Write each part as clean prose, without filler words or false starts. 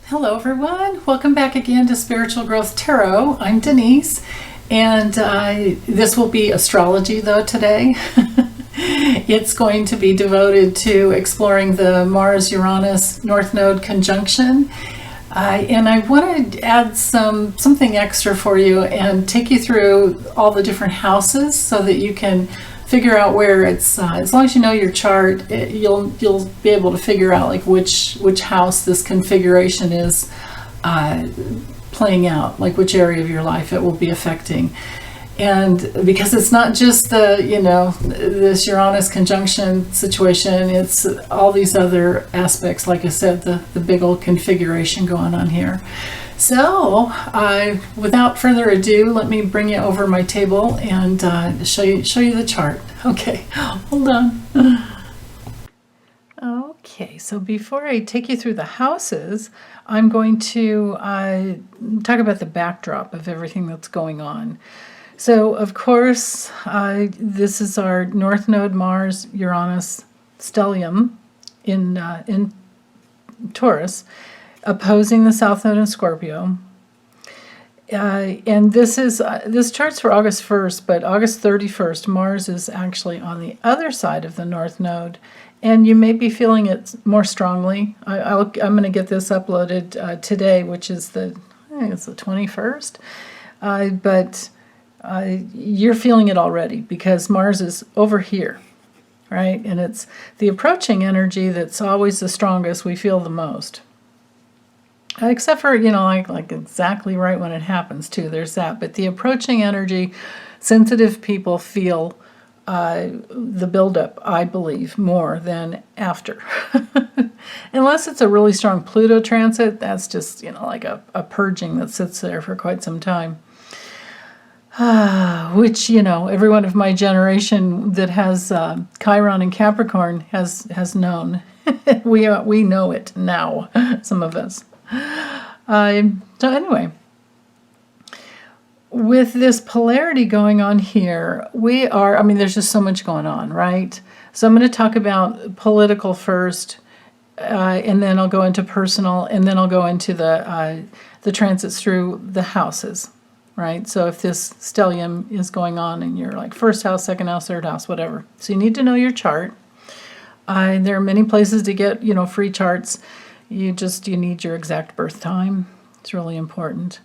Hello everyone, welcome back again to Spiritual Growth Tarot. I'm Denise, and this will be astrology though today. It's going to be devoted to exploring the Mars-Uranus North Node conjunction. And I want to add something extra for you and take you through all the different houses so that you can figure out where it's, as long as you know your chart, you'll be able to figure out like which house this configuration is playing out, like which area of your life it will be affecting. And because it's not just this Uranus conjunction situation, it's all these other aspects, like I said, the big old configuration going on here. So without further ado, let me bring you over my table and show you the chart. Okay, hold on. Okay, so before I take you through the houses, I'm going to talk about the backdrop of everything that's going on. So, of course, this is our North Node Mars Uranus Stellium in Taurus, opposing the South Node in Scorpio. And this chart's for August 1st, but August 31st, Mars is actually on the other side of the North Node, and you may be feeling it more strongly. I'm going to get this uploaded today, which is I think it's the 21st, but you're feeling it already because Mars is over here, right? And it's the approaching energy that's always the strongest. We feel the most. Except for, like exactly right when it happens too. There's that. But the approaching energy, sensitive people feel the buildup, I believe, more than after. Unless it's a really strong Pluto transit, that's just, like a purging that sits there for quite some time. Which, everyone of my generation that has Chiron and Capricorn has known. We know it now, some of us. So anyway, with this polarity going on here, there's just so much going on, right? So I'm going to talk about political first, and then I'll go into personal, and then I'll go into the transits through the houses. Right? So if this stellium is going on and you're like first house, second house, third house, whatever. So you need to know your chart. There are many places to get, free charts. You need your exact birth time. It's really important.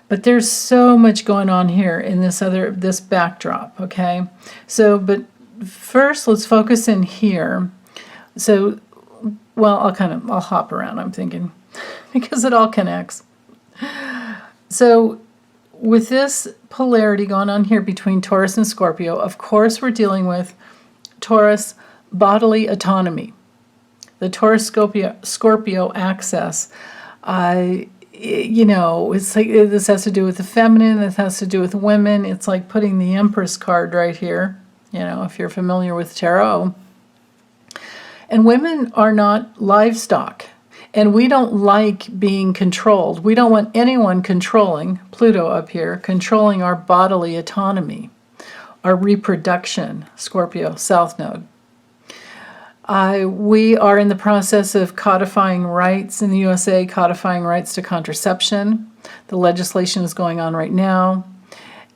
But there's so much going on here in this backdrop, okay? So, but first let's focus in here. So, well, I'll hop around, I'm thinking, because it all connects. So, with this polarity going on here between Taurus and Scorpio, of course we're dealing with Taurus bodily autonomy. The Taurus-Scorpio axis, it's like this has to do with the feminine, this has to do with women. It's like putting the Empress card right here, if you're familiar with tarot. And women are not livestock. And we don't like being controlled. We don't want anyone controlling, Pluto up here, controlling our bodily autonomy, our reproduction, Scorpio, South Node. We are in the process of codifying rights in the USA, codifying rights to contraception. The legislation is going on right now.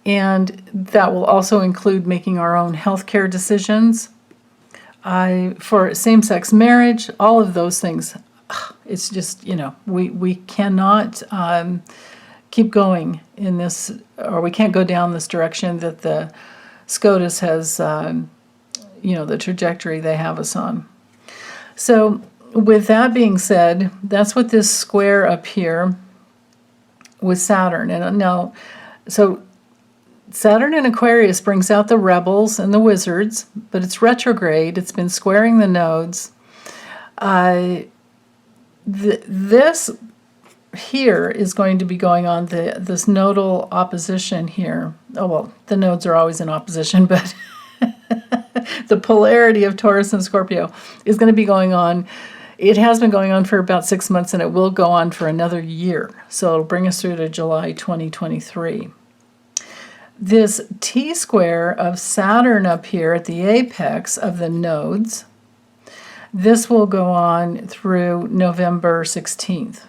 And that will also include making our own healthcare decisions. For same-sex marriage, all of those things. It's just, we cannot keep going in this, or we can't go down this direction that the SCOTUS has, the trajectory they have us on. So with that being said, that's what this square up here with Saturn. And now, so Saturn in Aquarius brings out the rebels and the wizards, but it's retrograde. It's been squaring the nodes. This here is going to be going on, this nodal opposition here. Oh, well, the nodes are always in opposition, but the polarity of Taurus and Scorpio is going to be going on. It has been going on for about 6 months, and it will go on for another year. So it'll bring us through to July 2023. This T-square of Saturn up here at the apex of the nodes, this will go on through November 16th.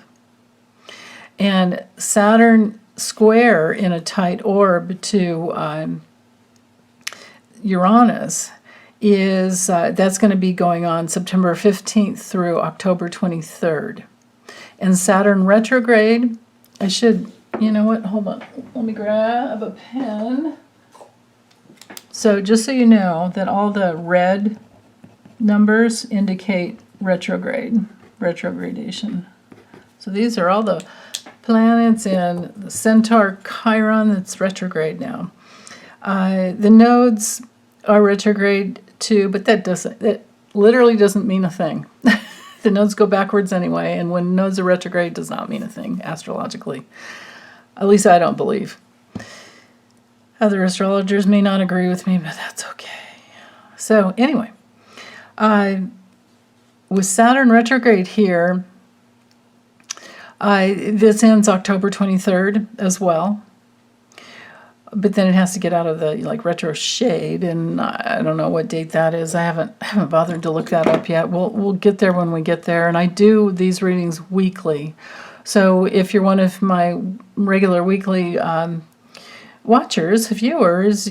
And Saturn square in a tight orb to Uranus is that's going to be going on September 15th through October 23rd. And Saturn retrograde, you know what, hold on, let me grab a pen. So just so you know that all the red numbers indicate retrogradation. So these are all the planets in the Centaur Chiron that's retrograde now. The nodes are retrograde too, but that literally doesn't mean a thing. The nodes go backwards anyway, and when nodes are retrograde, does not mean a thing astrologically. At least I don't believe. Other astrologers may not agree with me, but that's okay. So anyway, with Saturn retrograde here, this ends October 23rd as well. But then it has to get out of the retro shade, and I don't know what date that is. I haven't bothered to look that up yet. We'll get there when we get there. And I do these readings weekly, so if you're one of my regular weekly watchers, viewers,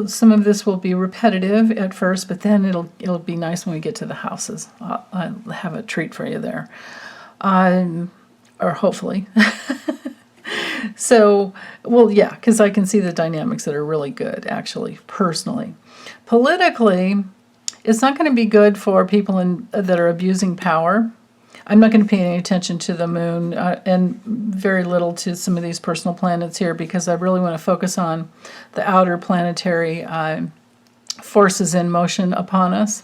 some of this will be repetitive at first, but then it'll be nice when we get to the houses. I'll have a treat for you there, or hopefully. So, well, yeah, because I can see the dynamics that are really good, actually, personally. Politically, it's not going to be good for people that are abusing power. I'm not going to pay any attention to the moon and very little to some of these personal planets here, because I really want to focus on the outer planetary forces in motion upon us.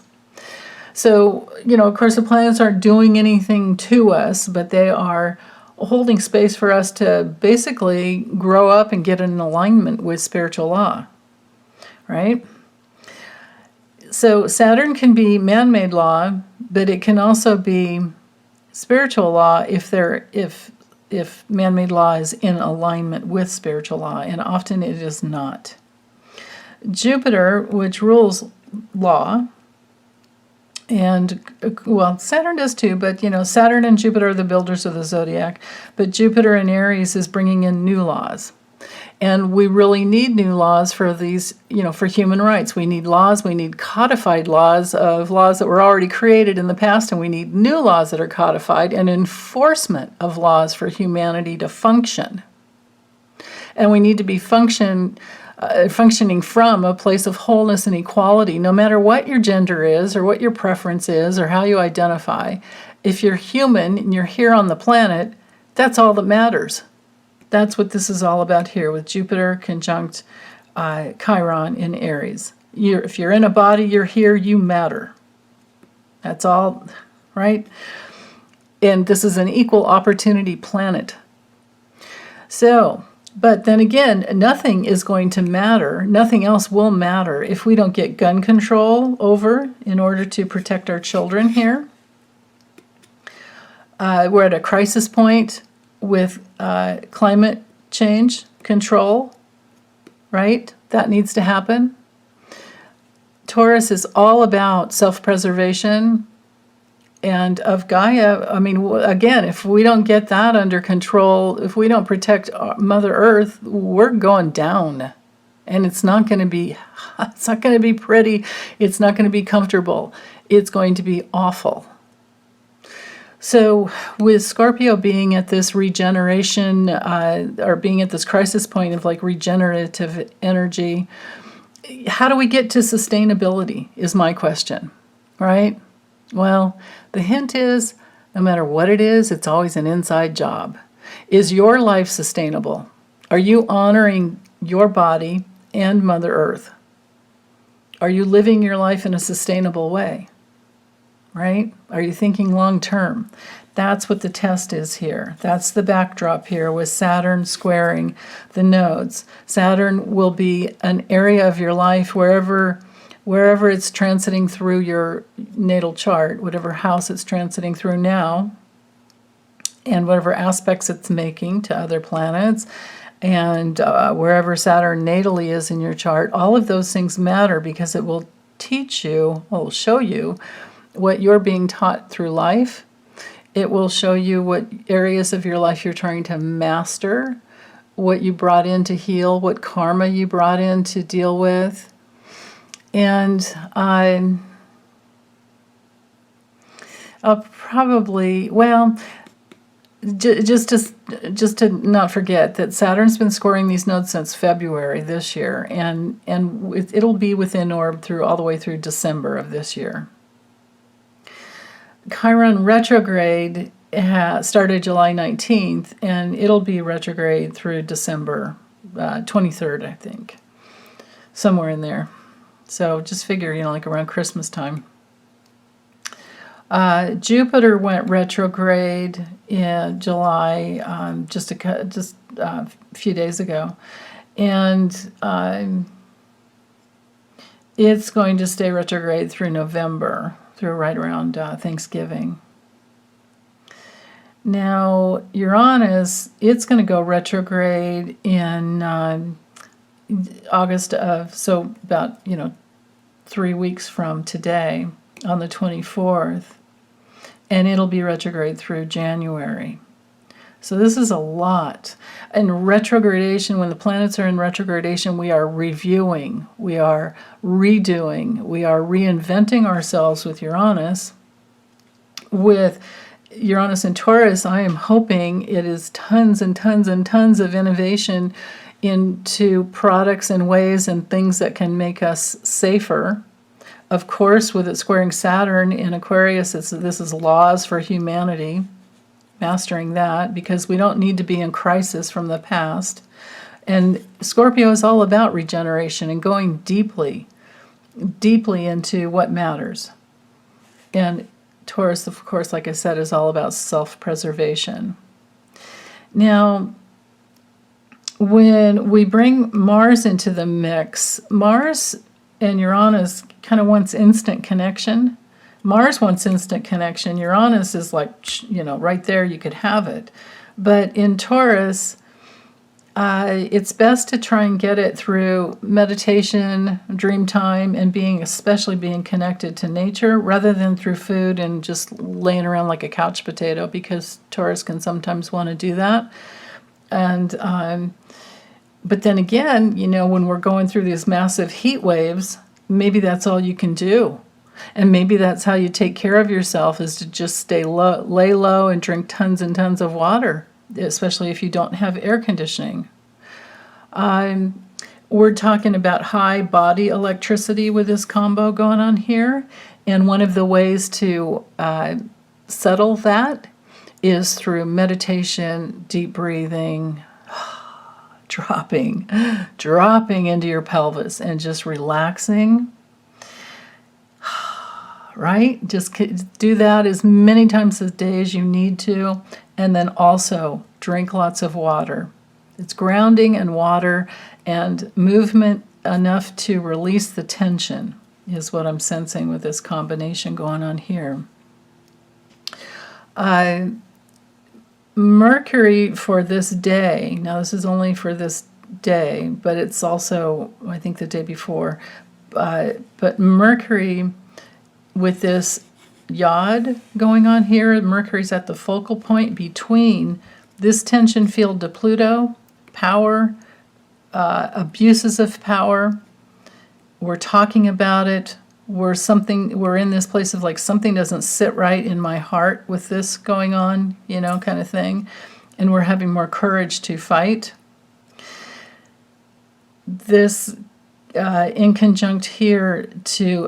So, of course, the planets aren't doing anything to us, but they are holding space for us to basically grow up and get in alignment with spiritual law, right? So Saturn can be man-made law, but it can also be spiritual law if man-made law is in alignment with spiritual law, and often it is not. Jupiter, which rules law, and, well, Saturn does too, but, Saturn and Jupiter are the builders of the zodiac, but Jupiter in Aries is bringing in new laws. And we really need new laws for these, for human rights. We need laws, we need codified laws of laws that were already created in the past, and we need new laws that are codified and enforcement of laws for humanity to function. And we need to be functioning from a place of wholeness and equality, no matter what your gender is or what your preference is or how you identify. If you're human and you're here on the planet, that's all that matters. That's what this is all about here with Jupiter conjunct Chiron in Aries. If you're in a body, you're here, you matter. That's all, right? And this is an equal opportunity planet. So, but then again, nothing is going to matter, nothing else will matter if we don't get gun control over in order to protect our children here. We're at a crisis point with climate change control, right? That needs to happen. Taurus is all about self-preservation and of Gaia. I mean, again, if we don't get that under control, if we don't protect Mother Earth, we're going down. And it's not going to be pretty. It's not going to be comfortable. It's going to be awful. So with Scorpio being at this regeneration, or being at this crisis point of regenerative energy, how do we get to sustainability is my question, right? Well, the hint is, no matter what it is, it's always an inside job. Is your life sustainable? Are you honoring your body and Mother Earth? Are you living your life in a sustainable way? Right? Are you thinking long term? That's what the test is here. That's the backdrop here with Saturn squaring the nodes. Saturn will be an area of your life wherever it's transiting through your natal chart, whatever house it's transiting through now, and whatever aspects it's making to other planets, and wherever Saturn natally is in your chart, all of those things matter because it will teach you, show you what you're being taught through life, It will show you what areas of your life you're trying to master, what you brought in to heal, what karma you brought in to deal with. And I'll probably, well, just to not forget that Saturn's been scoring these nodes since February this year, and it'll be within orb through all the way through December of this year. Chiron retrograde started July 19th, and it'll be retrograde through December 23rd, I think, somewhere in there. So just figure, like around Christmas time. Jupiter went retrograde in July, just a few days ago, and it's going to stay retrograde through November, through right around Thanksgiving. Now, Uranus, it's going to go retrograde in August so about 3 weeks from today, on the 24th, and it'll be retrograde through January. So this is a lot. And retrogradation, when the planets are in retrogradation, we are reviewing, we are redoing, we are reinventing ourselves with Uranus. With Uranus and Taurus, I am hoping it is tons and tons and tons of innovation into products and ways and things that can make us safer. Of course, with it squaring Saturn in Aquarius, this is laws for humanity, mastering that, because we don't need to be in crisis from the past. And Scorpio is all about regeneration and going deeply into what matters. And Taurus, of course, like I said, is all about self-preservation. Now, when we bring Mars into the mix, Mars and Uranus kind of wants instant connection. Mars wants instant connection. Uranus is like, right there, you could have it. But in Taurus, it's best to try and get it through meditation, dream time, and especially being connected to nature, rather than through food and just laying around like a couch potato, because Taurus can sometimes want to do that. And but then again, when we're going through these massive heat waves, maybe that's all you can do. And maybe that's how you take care of yourself, is to just lay low and drink tons and tons of water, especially if you don't have air conditioning. We're talking about high body electricity with this combo going on here. And one of the ways to settle that is through meditation, deep breathing, dropping into your pelvis and just relaxing. Right? Just do that as many times a day as you need to. And then also drink lots of water. It's grounding and water and movement enough to release the tension is what I'm sensing with this combination going on here. Mercury for this day, now this is only for this day, but it's also, I think, the day before. But Mercury, with this yod going on here, Mercury's at the focal point between this tension field to Pluto, power, abuses of power. We're talking about it. We're in this place of like something doesn't sit right in my heart with this going on, kind of thing. And we're having more courage to fight. This in conjunct here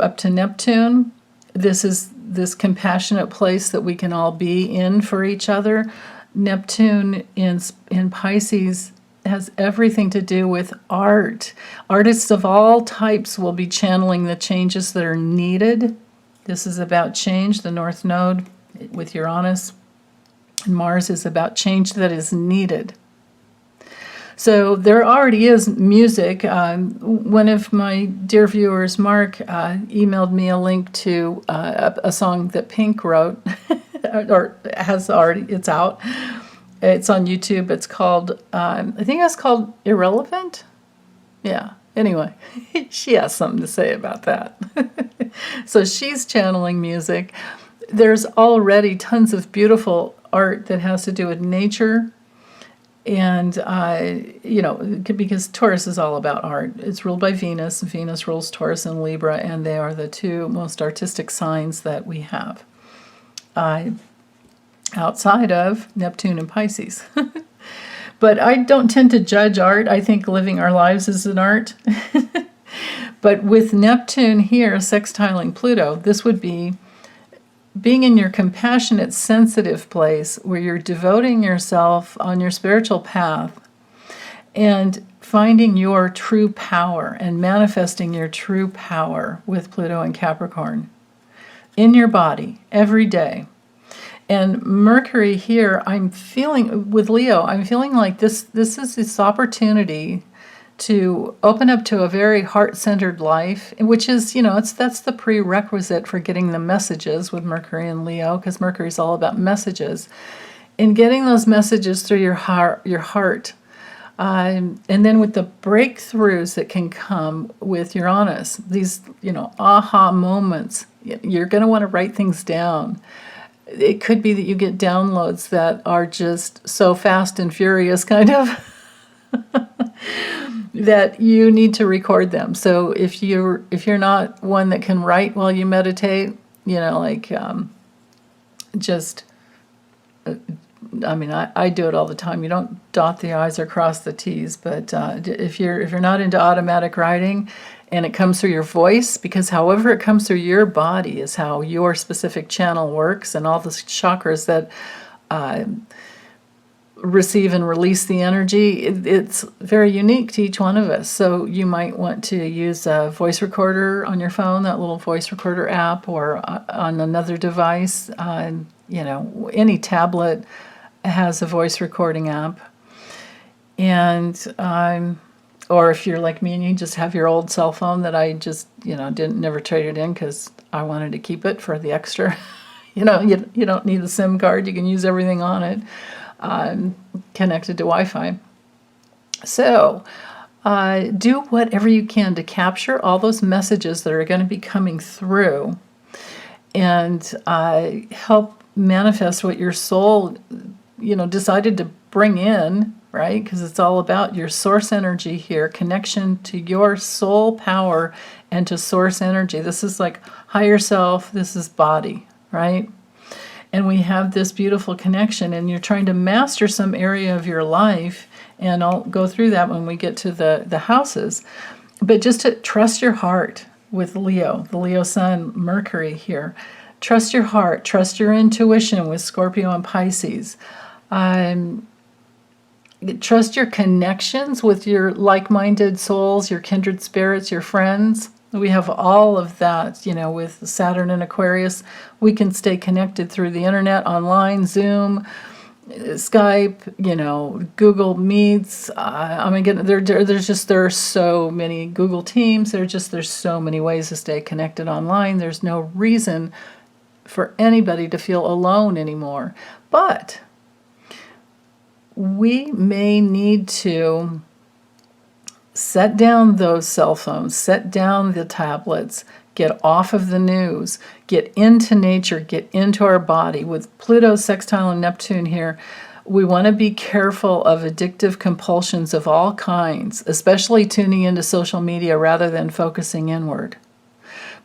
up to Neptune. This is this compassionate place that we can all be in for each other. Neptune in Pisces has everything to do with art. Artists of all types will be channeling the changes that are needed. This is about change, the North Node with Uranus. And Mars is about change that is needed. So there already is music. One of my dear viewers, Mark, emailed me a link to a song that Pink wrote, or has already, it's out. It's on YouTube. It's called, I think it's called Irrelevant. Yeah, anyway, she has something to say about that. So she's channeling music. there's already tons of beautiful art that has to do with nature. And, because Taurus is all about art. It's ruled by Venus. Venus rules Taurus and Libra, and they are the two most artistic signs that we have, outside of Neptune and Pisces. But I don't tend to judge art. I think living our lives is an art. But with Neptune here sextiling Pluto, this would be being in your compassionate, sensitive place where you're devoting yourself on your spiritual path and finding your true power and manifesting your true power with Pluto and Capricorn in your body every day. And Mercury here, I'm feeling, with Leo, I'm feeling like this is this opportunity to open up to a very heart-centered life, which is, that's the prerequisite for getting the messages with Mercury and Leo, because Mercury's all about messages. And getting those messages through your heart. And then with the breakthroughs that can come with Uranus, these, aha moments, you're going to want to write things down. It could be that you get downloads that are just so fast and furious, kind of, that you need to record them. So if you're not one that can write while you meditate, I do it all the time. You don't dot the I's or cross the T's, but if you're not into automatic writing and it comes through your voice, because however it comes through your body is how your specific channel works, and all the chakras that receive and release the energy, it's very unique to each one of us. So you might want to use a voice recorder on your phone, that little voice recorder app, or on another device. Any tablet has a voice recording app. And or if you're like me and you just have your old cell phone that I just never traded in because I wanted to keep it for the extra. You don't need the SIM card. You can use everything on it. Connected to Wi-Fi. So do whatever you can to capture all those messages that are going to be coming through, and help manifest what your soul, decided to bring in, right? Because it's all about your source energy here, connection to your soul power and to source energy. This is like higher self, this is body, right? And we have this beautiful connection, and you're trying to master some area of your life, and I'll go through that when we get to the houses. But just to trust your heart with Leo, the Leo sun, Mercury here. Trust your heart, trust your intuition with Scorpio and Pisces. Trust your connections with your like-minded souls, your kindred spirits, your friends. We have all of that, with Saturn and Aquarius. We can stay connected through the internet, online, Zoom, Skype, Google Meets. There are so many Google Teams. There's so many ways to stay connected online. There's no reason for anybody to feel alone anymore. But we may need to set down those cell phones, set down the tablets, get off of the news, get into nature, get into our body. With Pluto, sextile, and Neptune here, we want to be careful of addictive compulsions of all kinds, especially tuning into social media rather than focusing inward.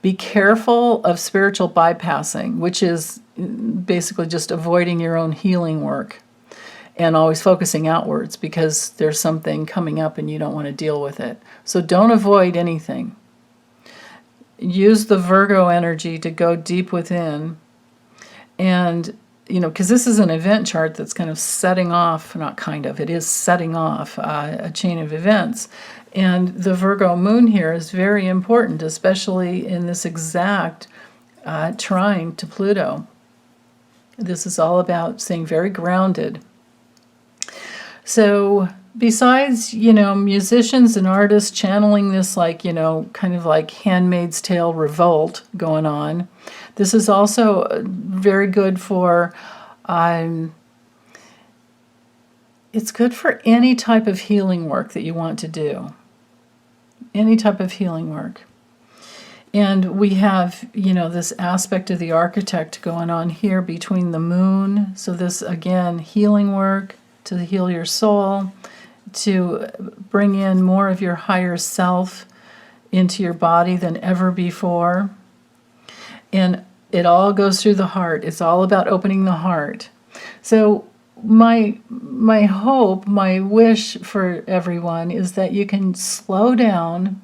Be careful of spiritual bypassing, which is basically just avoiding your own healing work and always focusing outwards because there's something coming up and you don't want to deal with it. So don't avoid anything. Use the Virgo energy to go deep within. And, because this is an event chart that's kind of setting off, it is setting off a chain of events. And the Virgo moon here is very important, especially in this exact trine to Pluto. This is all about staying very grounded. So besides, musicians and artists channeling this kind of like Handmaid's Tale revolt going on, this is also very good for, it's good for any type of healing work that you want to do. Any type of healing work. And we have, this aspect of the architect going on here between the moon. So this, again, healing work to heal your soul, to bring in more of your higher self into your body than ever before. And it all goes through the heart. It's all about opening the heart. So my hope, my wish for everyone is that you can slow down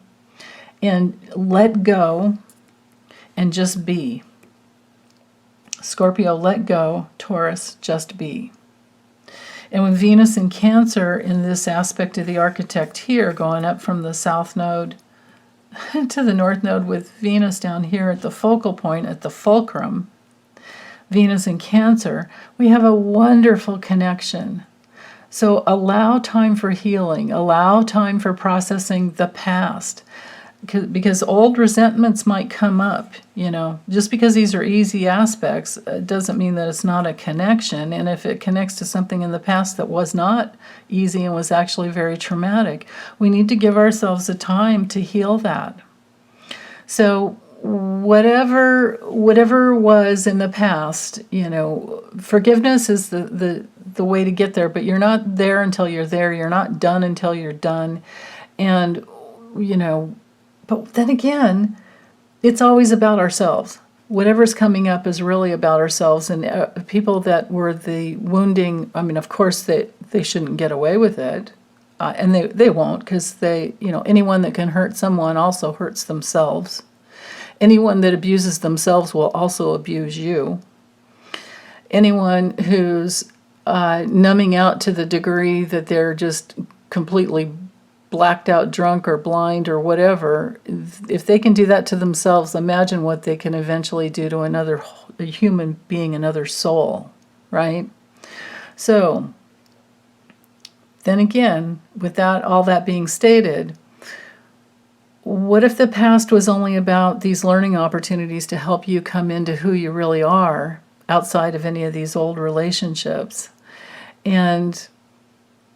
and let go and just be. Scorpio, let go. Taurus, just be. And with Venus in Cancer in this aspect of the architect here, going up from the south node to the north node with Venus down here at the focal point, at the fulcrum, Venus in Cancer, we have a wonderful connection. So allow time for healing, allow time for processing the past. Because old resentments might come up, just because these are easy aspects doesn't mean that it's not a connection. And if it connects to something in the past that was not easy and was actually very traumatic, we need to give ourselves a time to heal that. So whatever was in the past, forgiveness is the way to get there, but you're not there until you're there. You're not done until you're done. And, but then again, it's always about ourselves. Whatever's coming up is really about ourselves. And people that were the wounding, of course, they shouldn't get away with it. And they won't, because anyone that can hurt someone also hurts themselves. Anyone that abuses themselves will also abuse you. Anyone who's numbing out to the degree that they're just completely blacked out, drunk, or blind, or whatever, if they can do that to themselves, imagine what they can eventually do to a human being, another soul, right? So, then again, with all that being stated, what if the past was only about these learning opportunities to help you come into who you really are outside of any of these old relationships? And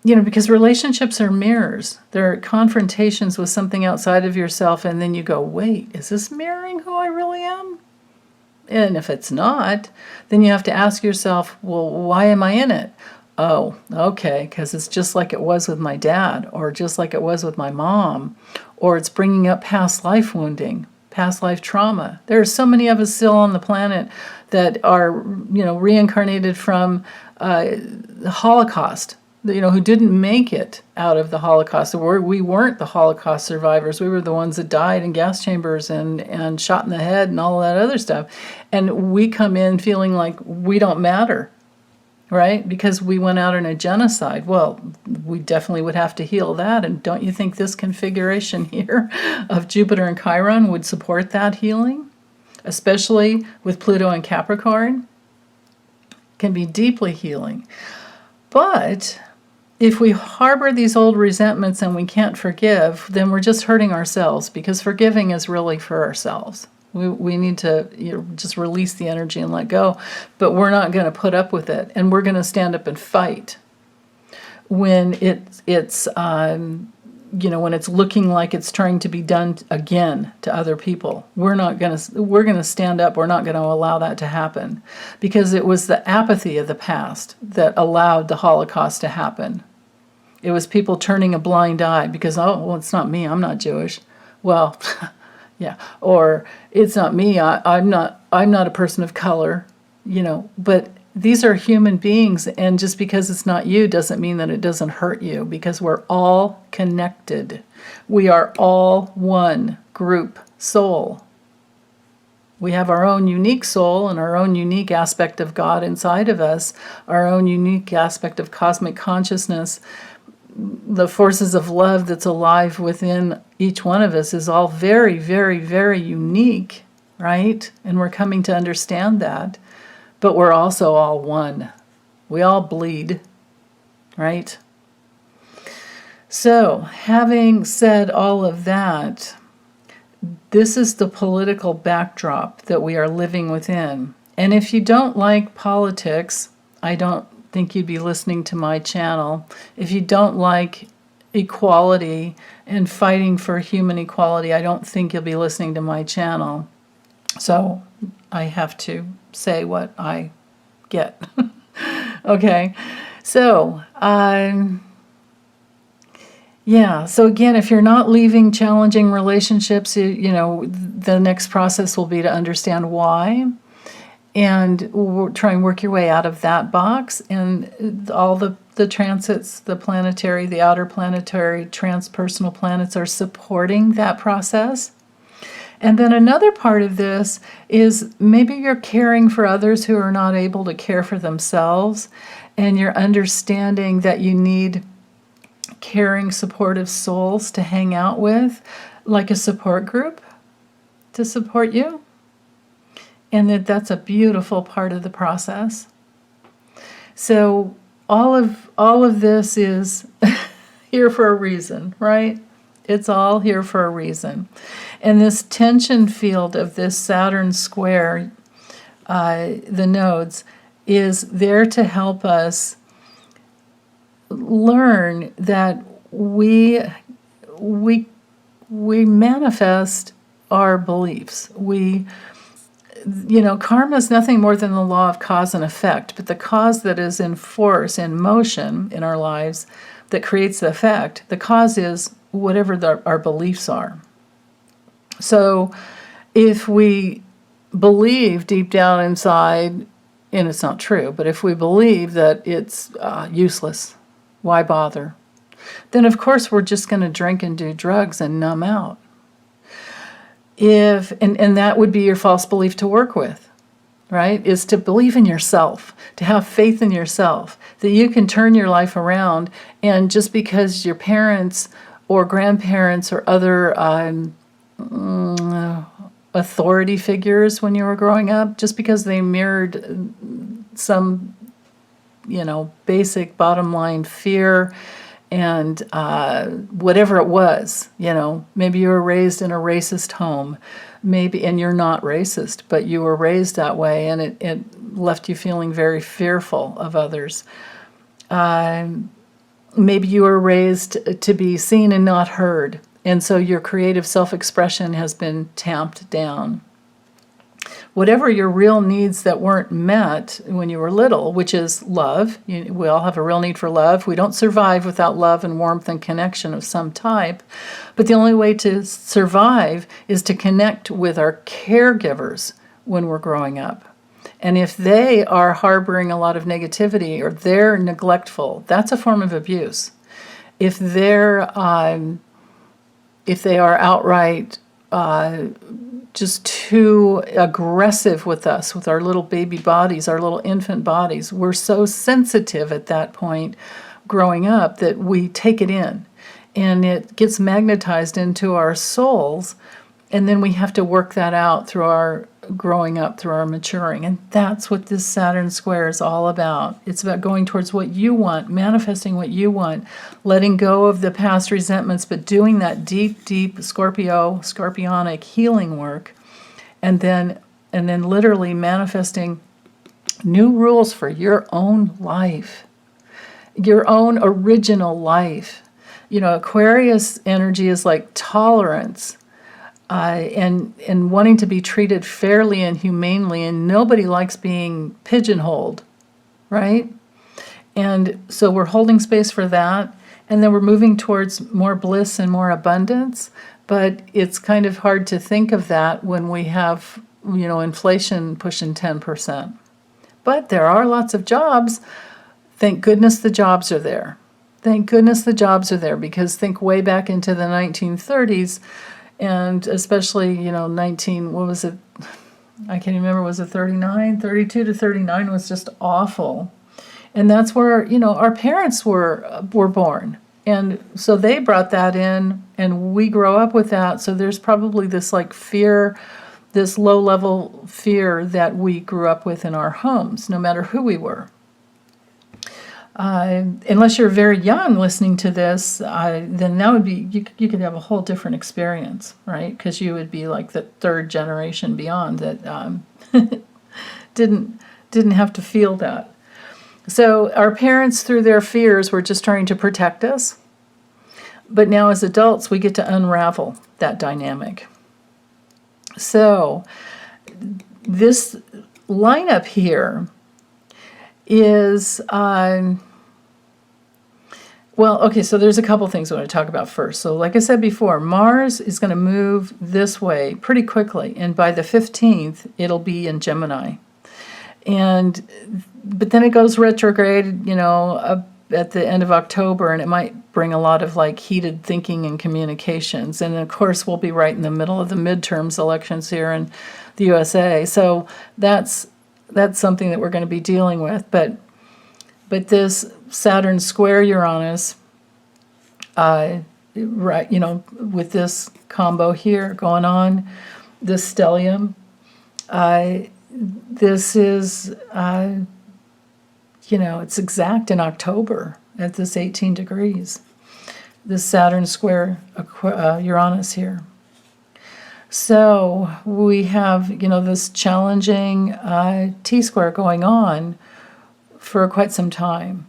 because relationships are mirrors. They're confrontations with something outside of yourself, and then you go, wait, is this mirroring who I really am? And if it's not, then you have to ask yourself, well, why am I in it? Oh, okay, because it's just like it was with my dad, or just like it was with my mom, or it's bringing up past life wounding, past life trauma. There are so many of us still on the planet that are, reincarnated from the Holocaust, who didn't make it out of the Holocaust. We weren't the Holocaust survivors. We were the ones that died in gas chambers and shot in the head and all of that other stuff. And we come in feeling like we don't matter, right? Because we went out in a genocide. Well, we definitely would have to heal that. And don't you think this configuration here of Jupiter and Chiron would support that healing? Especially with Pluto and Capricorn? Can be deeply healing. But if we harbor these old resentments and we can't forgive, then we're just hurting ourselves, because forgiving is really for ourselves. We need to just release the energy and let go, but we're not going to put up with it, and we're going to stand up and fight when it's when it's looking like it's trying to be done again to other people. We're going to stand up. We're not going to allow that to happen, because it was the apathy of the past that allowed the Holocaust to happen. It was people turning a blind eye because, it's not me, I'm not Jewish. Well, yeah, or it's not me, I'm not a person of color, but these are human beings, and just because it's not you doesn't mean that it doesn't hurt you, because we're all connected. We are all one group soul. We have our own unique soul and our own unique aspect of God inside of us, our own unique aspect of cosmic consciousness. The forces of love that's alive within each one of us is all very, very, very unique, right? And we're coming to understand that. But we're also all one. We all bleed, right? So, having said all of that, this is the political backdrop that we are living within. And if you don't like politics, I don't think you'd be listening to my channel. If you don't like equality and fighting for human equality, I don't think you'll be listening to my channel. So I have to say what I get. Okay, so yeah, so again, if you're not leaving challenging relationships, the next process will be to understand why, and try and work your way out of that box. And all the transits, the planetary, the outer planetary, transpersonal planets are supporting that process. And then another part of this is maybe you're caring for others who are not able to care for themselves, and you're understanding that you need caring, supportive souls to hang out with, like a support group to support you. And that's a beautiful part of the process. So all of this is here for a reason, right? It's all here for a reason. And this tension field of this Saturn square, the nodes, is there to help us learn that we manifest our beliefs. Karma is nothing more than the law of cause and effect, but the cause that is in force, in motion in our lives, that creates the effect, the cause is whatever our beliefs are. So if we believe deep down inside, and it's not true, but if we believe that it's useless, why bother? Then of course we're just going to drink and do drugs and numb out. And that would be your false belief to work with, right? Is to believe in yourself, to have faith in yourself, that you can turn your life around, and just because your parents or grandparents or other authority figures when you were growing up, just because they mirrored some, basic bottom line fear and whatever it was, maybe you were raised in a racist home, and you're not racist, but you were raised that way, and it left you feeling very fearful of others. Maybe you were raised to be seen and not heard, and so your creative self-expression has been tamped down. Whatever your real needs that weren't met when you were little, which is love. We all have a real need for love. We don't survive without love and warmth and connection of some type. But the only way to survive is to connect with our caregivers when we're growing up. And if they are harboring a lot of negativity or they're neglectful, that's a form of abuse. If they are outright just too aggressive with us, with our little baby bodies, our little infant bodies, we're so sensitive at that point growing up that we take it in, and it gets magnetized into our souls, and then we have to work that out through our growing up, through our maturing. And that's what this Saturn square is all about. It's about going towards what you want, manifesting what you want, letting go of the past resentments, but doing that deep, deep scorpionic healing work, and then literally manifesting new rules for your own life, your own original life. Aquarius energy is like tolerance. And wanting to be treated fairly and humanely, and nobody likes being pigeonholed, right? And so we're holding space for that, and then we're moving towards more bliss and more abundance, but it's kind of hard to think of that when we have, inflation pushing 10%. But there are lots of jobs. Thank goodness the jobs are there. Thank goodness the jobs are there, because think way back into the 1930s, and especially, what was it? I can't remember, was it 39? 32 to 39 was just awful. And that's where, our parents were born. And so they brought that in, and we grow up with that. So there's probably this fear, this low-level fear that we grew up with in our homes, no matter who we were. Unless you're very young listening to this, then that would be, you could have a whole different experience, right? Because you would be like the third generation beyond that didn't have to feel that. So our parents, through their fears, were just trying to protect us. But now as adults, we get to unravel that dynamic. So this lineup here is, so there's a couple things I want to talk about first. So like I said before, Mars is going to move this way pretty quickly, and by the 15th, it'll be in Gemini. But then it goes retrograde, at the end of October, and it might bring a lot of like heated thinking and communications. And of course, we'll be right in the middle of the midterms elections here in the USA. So that's something that we're going to be dealing with. But this Saturn square Uranus, with this combo here going on, this stellium, this is, it's exact in October at this 18 degrees, this Saturn square Uranus here. So we have, this challenging T-square going on for quite some time.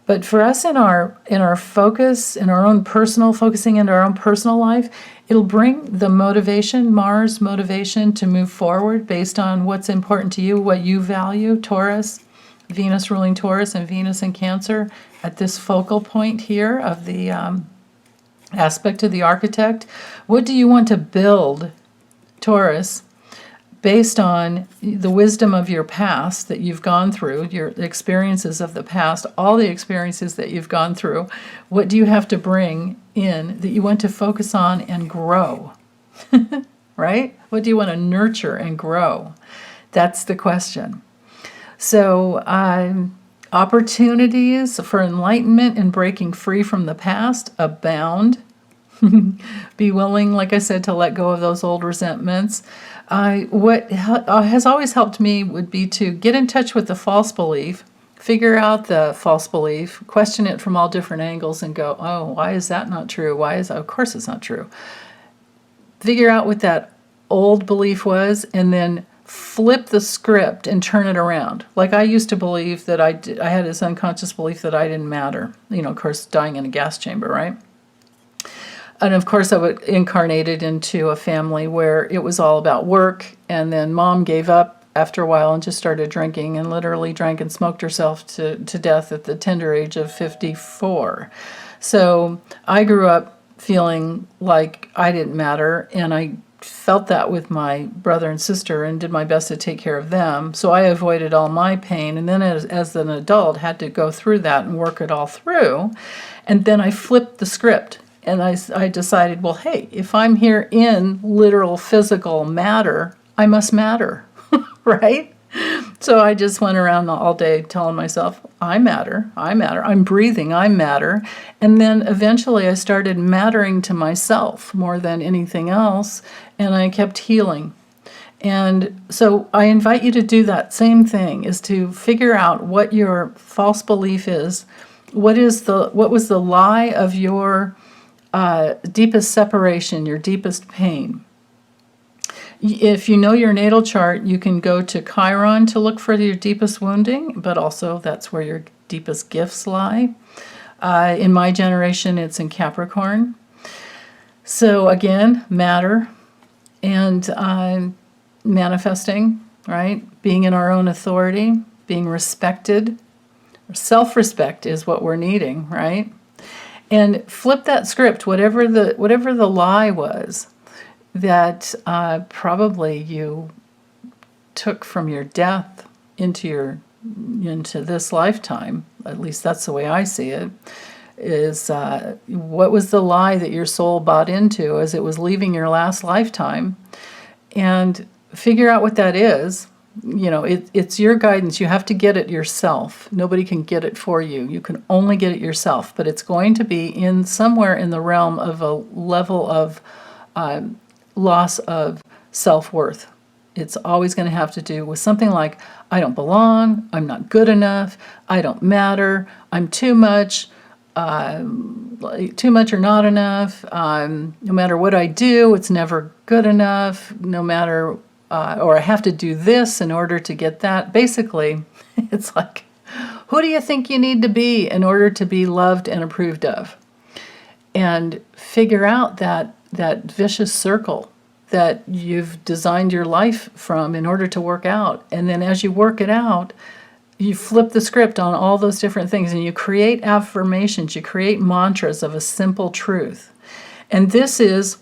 But for us in our focus, in our own personal, focusing into our own personal life, it'll bring the motivation, Mars motivation to move forward based on what's important to you, what you value, Taurus, Venus ruling Taurus and Venus in Cancer at this focal point here of the aspect of the architect. What do you want to build, Taurus, based on the wisdom of your past that you've gone through, your experiences of the past, all the experiences that you've gone through? What do you have to bring in that you want to focus on and grow? Right? What do you want to nurture and grow? That's the question. So opportunities for enlightenment and breaking free from the past abound. Be willing, like I said, to let go of those old resentments. What has always helped me would be to get in touch with the false belief, figure out the false belief, question it from all different angles and go, oh, why is that not true? Of course it's not true. Figure out what that old belief was and then flip the script and turn it around. Like I used to believe that I had this unconscious belief that I didn't matter. Of course, dying in a gas chamber, right? And of course, I was incarnated into a family where it was all about work, and then mom gave up after a while and just started drinking and literally drank and smoked herself to death at the tender age of 54. So I grew up feeling like I didn't matter, and I felt that with my brother and sister and did my best to take care of them. So I avoided all my pain, and then as an adult had to go through that and work it all through. And then I flipped the script and I decided, well, hey, if I'm here in literal physical matter, I must matter, right? So I just went around all day telling myself, I matter, I'm breathing, I matter. And then eventually I started mattering to myself more than anything else, and I kept healing. And so I invite you to do that same thing, is to figure out what your false belief is. What was the lie of your deepest separation, your deepest pain? If you know your natal chart, you can go to Chiron to look for your deepest wounding, but also that's where your deepest gifts lie. In my generation, it's in Capricorn. So again, matter and manifesting, right? Being in our own authority, being respected. Self-respect is what we're needing, right? And flip that script, whatever the lie was that probably you took from your death into this lifetime. At least that's the way I see it. Is what was the lie that your soul bought into as it was leaving your last lifetime, and figure out what that is. It's your guidance. You have to get it yourself. Nobody can get it for you. You can only get it yourself, but it's going to be in somewhere in the realm of a level of loss of self-worth. It's always going to have to do with something like, I don't belong, I'm not good enough, I don't matter, I'm too much or not enough, no matter what I do, it's never good enough, no matter, or I have to do this in order to get that. Basically, it's like, who do you think you need to be in order to be loved and approved of? and figure out that vicious circle that you've designed your life from in order to work out. And then as you work it out, you flip the script on all those different things, and you create affirmations, you create mantras of a simple truth. And this is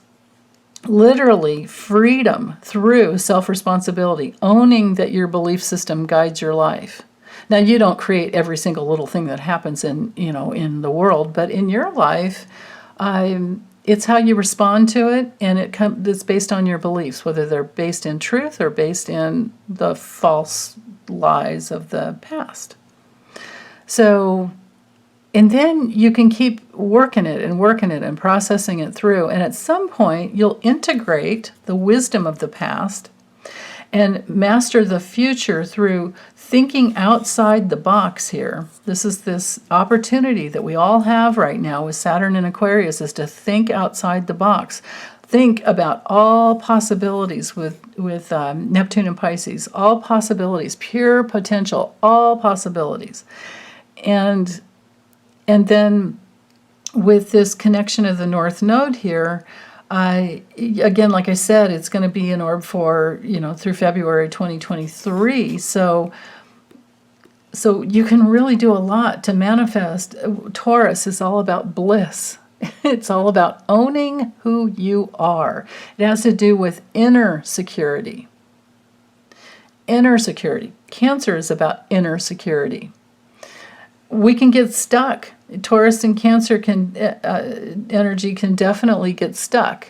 literally freedom through self-responsibility, owning that your belief system guides your life. Now, you don't create every single little thing that happens in the world, but in your life, it's how you respond to it, and it's based on your beliefs, whether they're based in truth or based in the false lies of the past. So, and then you can keep working it and processing it through, and at some point you'll integrate the wisdom of the past and master the future through thinking outside the box here. This is this opportunity that we all have right now with Saturn in Aquarius, is to think outside the box. Think about all possibilities with Neptune and Pisces, all possibilities, pure potential, all possibilities. And then with this connection of the North Node here, again, like I said, it's going to be in orb for, through February 2023. So you can really do a lot to manifest. Taurus is all about bliss. It's all about owning who you are. It has to do with inner security. Inner security. Cancer is about inner security. We can get stuck. Taurus and Cancer energy can definitely get stuck,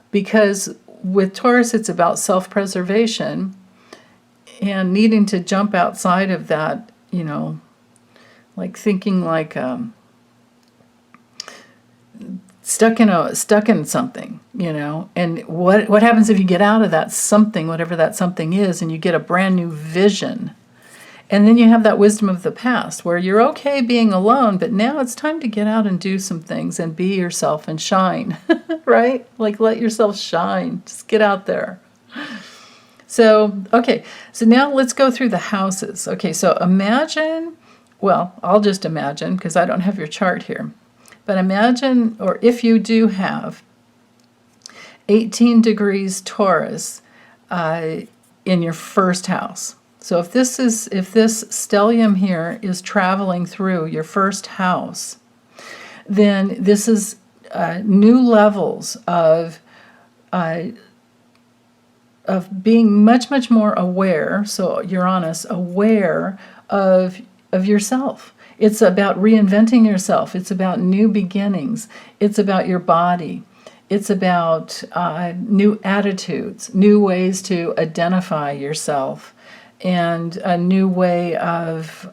because with Taurus it's about self-preservation and needing to jump outside of that, like thinking like stuck in something, and what happens if you get out of that something, whatever that something is, and you get a brand new vision. And then you have that wisdom of the past where you're okay being alone, but now it's time to get out and do some things and be yourself and shine, right? Like let yourself shine. Just get out there. So, okay. So now let's go through the houses. Okay, so imagine, well, I'll just imagine because I don't have your chart here. But imagine, or if you do have 18 degrees Taurus in your first house. So if this stellium here is traveling through your first house, then this is new levels of being much, much more aware. So Uranus, aware of yourself. It's about reinventing yourself. It's about new beginnings. It's about your body. It's about new attitudes, new ways to identify yourself, and a new way of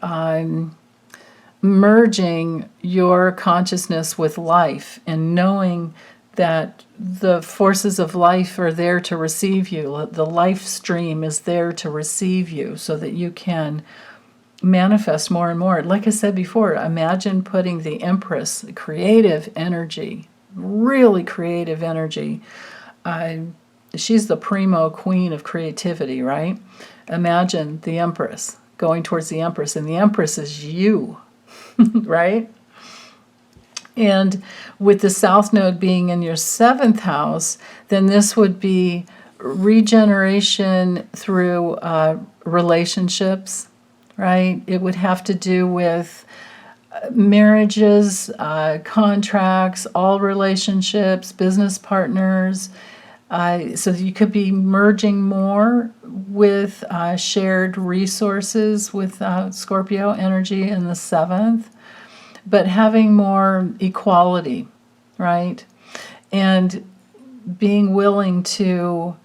merging your consciousness with life and knowing that the forces of life are there to receive you. The life stream is there to receive you so that you can manifest more and more. Like I said before, imagine putting the Empress, creative energy, really creative energy. She's the primo queen of creativity, right? Imagine the Empress going towards the Empress, and the Empress is you, right? And with the South Node being in your 7th house, then this would be regeneration through relationships, right? It would have to do with marriages, contracts, all relationships, business partners. So you could be merging more with shared resources with Scorpio energy in the 7th, but having more equality, right? And being willing to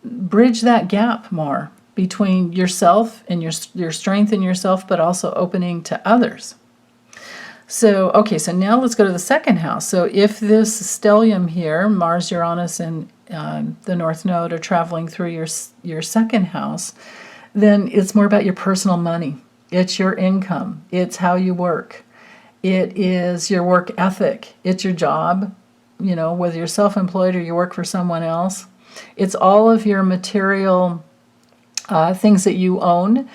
bridge that gap more between yourself and your strength in yourself, but also opening to others. So, okay, so now let's go to the 2nd house. So if this stellium here, Mars, Uranus, and the North Node are traveling through your 2nd house, then it's more about your personal money. It's your income. It's how you work. It is your work ethic. It's your job, whether you're self-employed or you work for someone else. It's all of your material things that you own,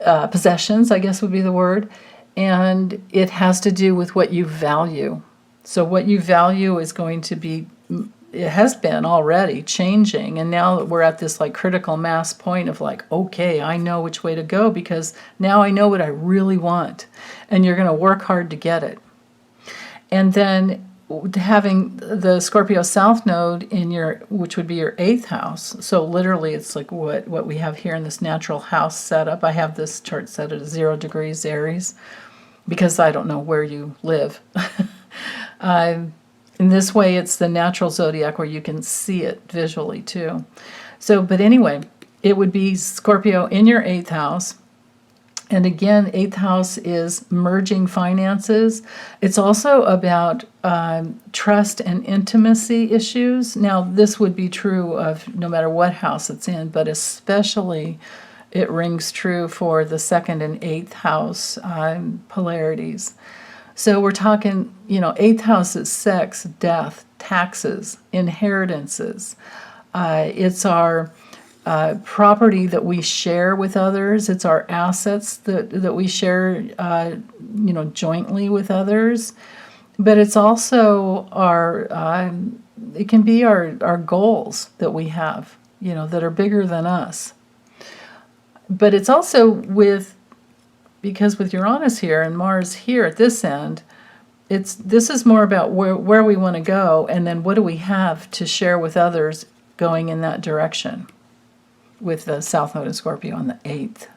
possessions, I guess would be the word. And it has to do with what you value. So what you value is going to be, it has been already changing, and now we're at this like critical mass point of like, okay, I know which way to go because now I know what I really want, and you're going to work hard to get it. And then having the Scorpio South node in your, which would be your 8th house. So literally it's like what we have here in this natural house setup. I have this chart set at 0 degrees Aries because I don't know where you live. In this way, it's the natural zodiac where you can see it visually too. So, but anyway, it would be Scorpio in your 8th house. And again, 8th house is merging finances. It's also about trust and intimacy issues. Now, this would be true of no matter what house it's in, but especially it rings true for the 2nd and 8th house polarities. So we're talking, 8th house is sex, death, taxes, inheritances. It's our property that we share with others. It's our assets that we share, jointly with others. But it's also it can be our goals that we have, that are bigger than us. But it's also because with Uranus here and Mars here at this end, this is more about where we want to go, and then what do we have to share with others going in that direction with the South Node in Scorpio on the 8th.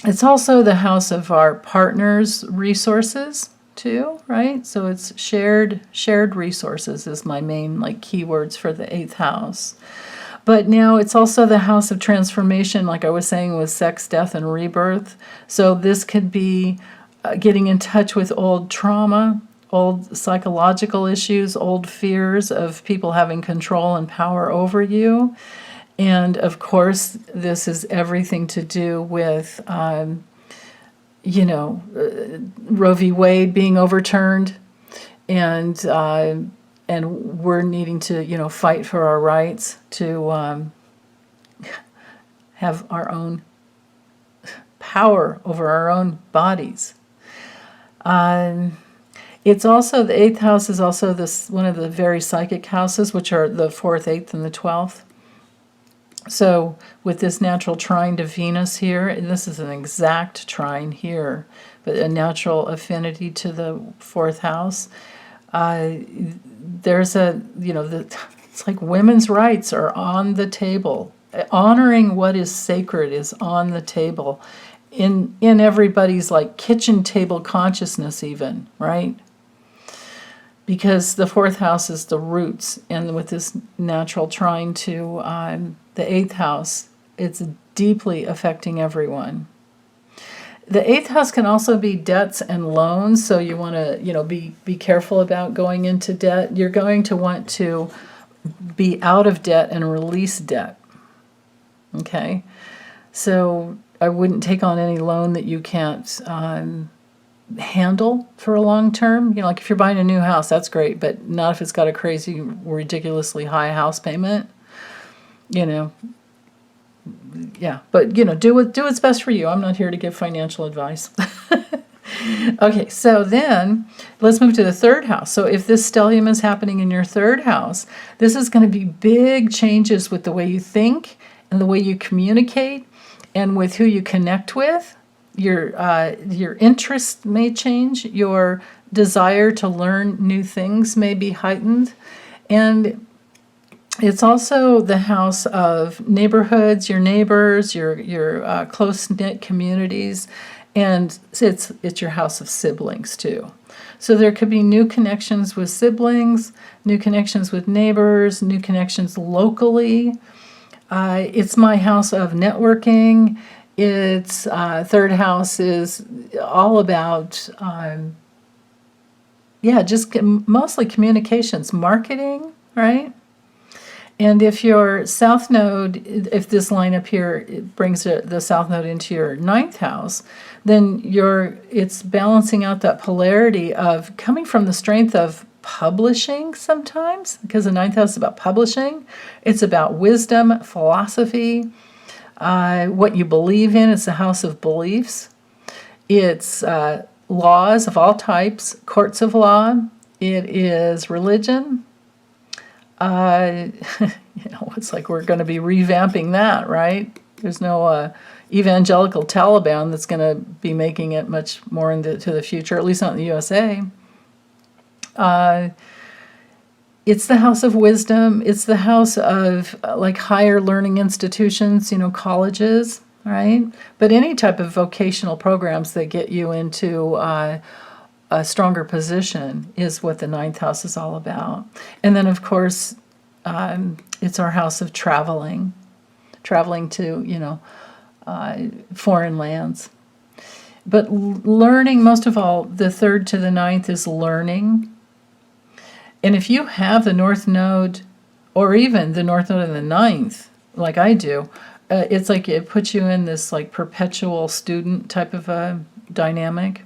It's also the house of our partners' resources too, right? So it's shared resources is my main keywords for the 8th house. But now it's also the house of transformation, like I was saying, with sex, death, and rebirth. So this could be getting in touch with old trauma, old psychological issues, old fears of people having control and power over you. And of course, this is everything to do with, Roe v. Wade being overturned, and we're needing to, fight for our rights to have our own power over our own bodies. It's also, the 8th house is also one of the very psychic houses, which are the 4th, 8th, and the 12th. So with this natural trine to Venus here, and this is an exact trine here, but a natural affinity to the 4th house, there's it's like women's rights are on the table. Honoring what is sacred is on the table in everybody's kitchen table consciousness even, right? Because the 4th house is the roots, and with this natural trine to the 8th house, it's deeply affecting everyone. The 8th house can also be debts and loans, so you want to, be careful about going into debt. You're going to want to be out of debt and release debt. Okay? So I wouldn't take on any loan that you can't handle for a long term. If you're buying a new house, that's great, but not if it's got a crazy, ridiculously high house payment. Yeah, but do what's best for you. I'm not here to give financial advice. Okay, so then let's move to the 3rd house. So if this stellium is happening in your 3rd house, this is going to be big changes with the way you think and the way you communicate and with who you connect with. Your interests may change. Your desire to learn new things may be heightened, and it's also the house of neighborhoods, your neighbors, your close-knit communities, and it's your house of siblings too. So there could be new connections with siblings, new connections with neighbors, new connections locally. It's my house of networking. Its 3rd house is all about, just mostly communications, marketing, right? And if your South Node, if this line up here it brings the South Node into your 9th house, then it's balancing out that polarity of coming from the strength of publishing sometimes, because the 9th house is about publishing. It's about wisdom, philosophy, what you believe in. It's a house of beliefs. It's laws of all types, courts of law. It is religion. It's like we're going to be revamping that, right? There's no evangelical Taliban that's going to be making it much more into the future, at least not in the USA. It's the house of wisdom. It's the house of like higher learning institutions, colleges, right? But any type of vocational programs that get you into a stronger position is what the ninth house is all about. And then, of course, it's our house of traveling to, foreign lands. But learning, most of all, the third to the ninth is learning. And if you have the North Node, or even the North Node in the ninth, like I do, it's like it puts you in this like perpetual student type of a dynamic.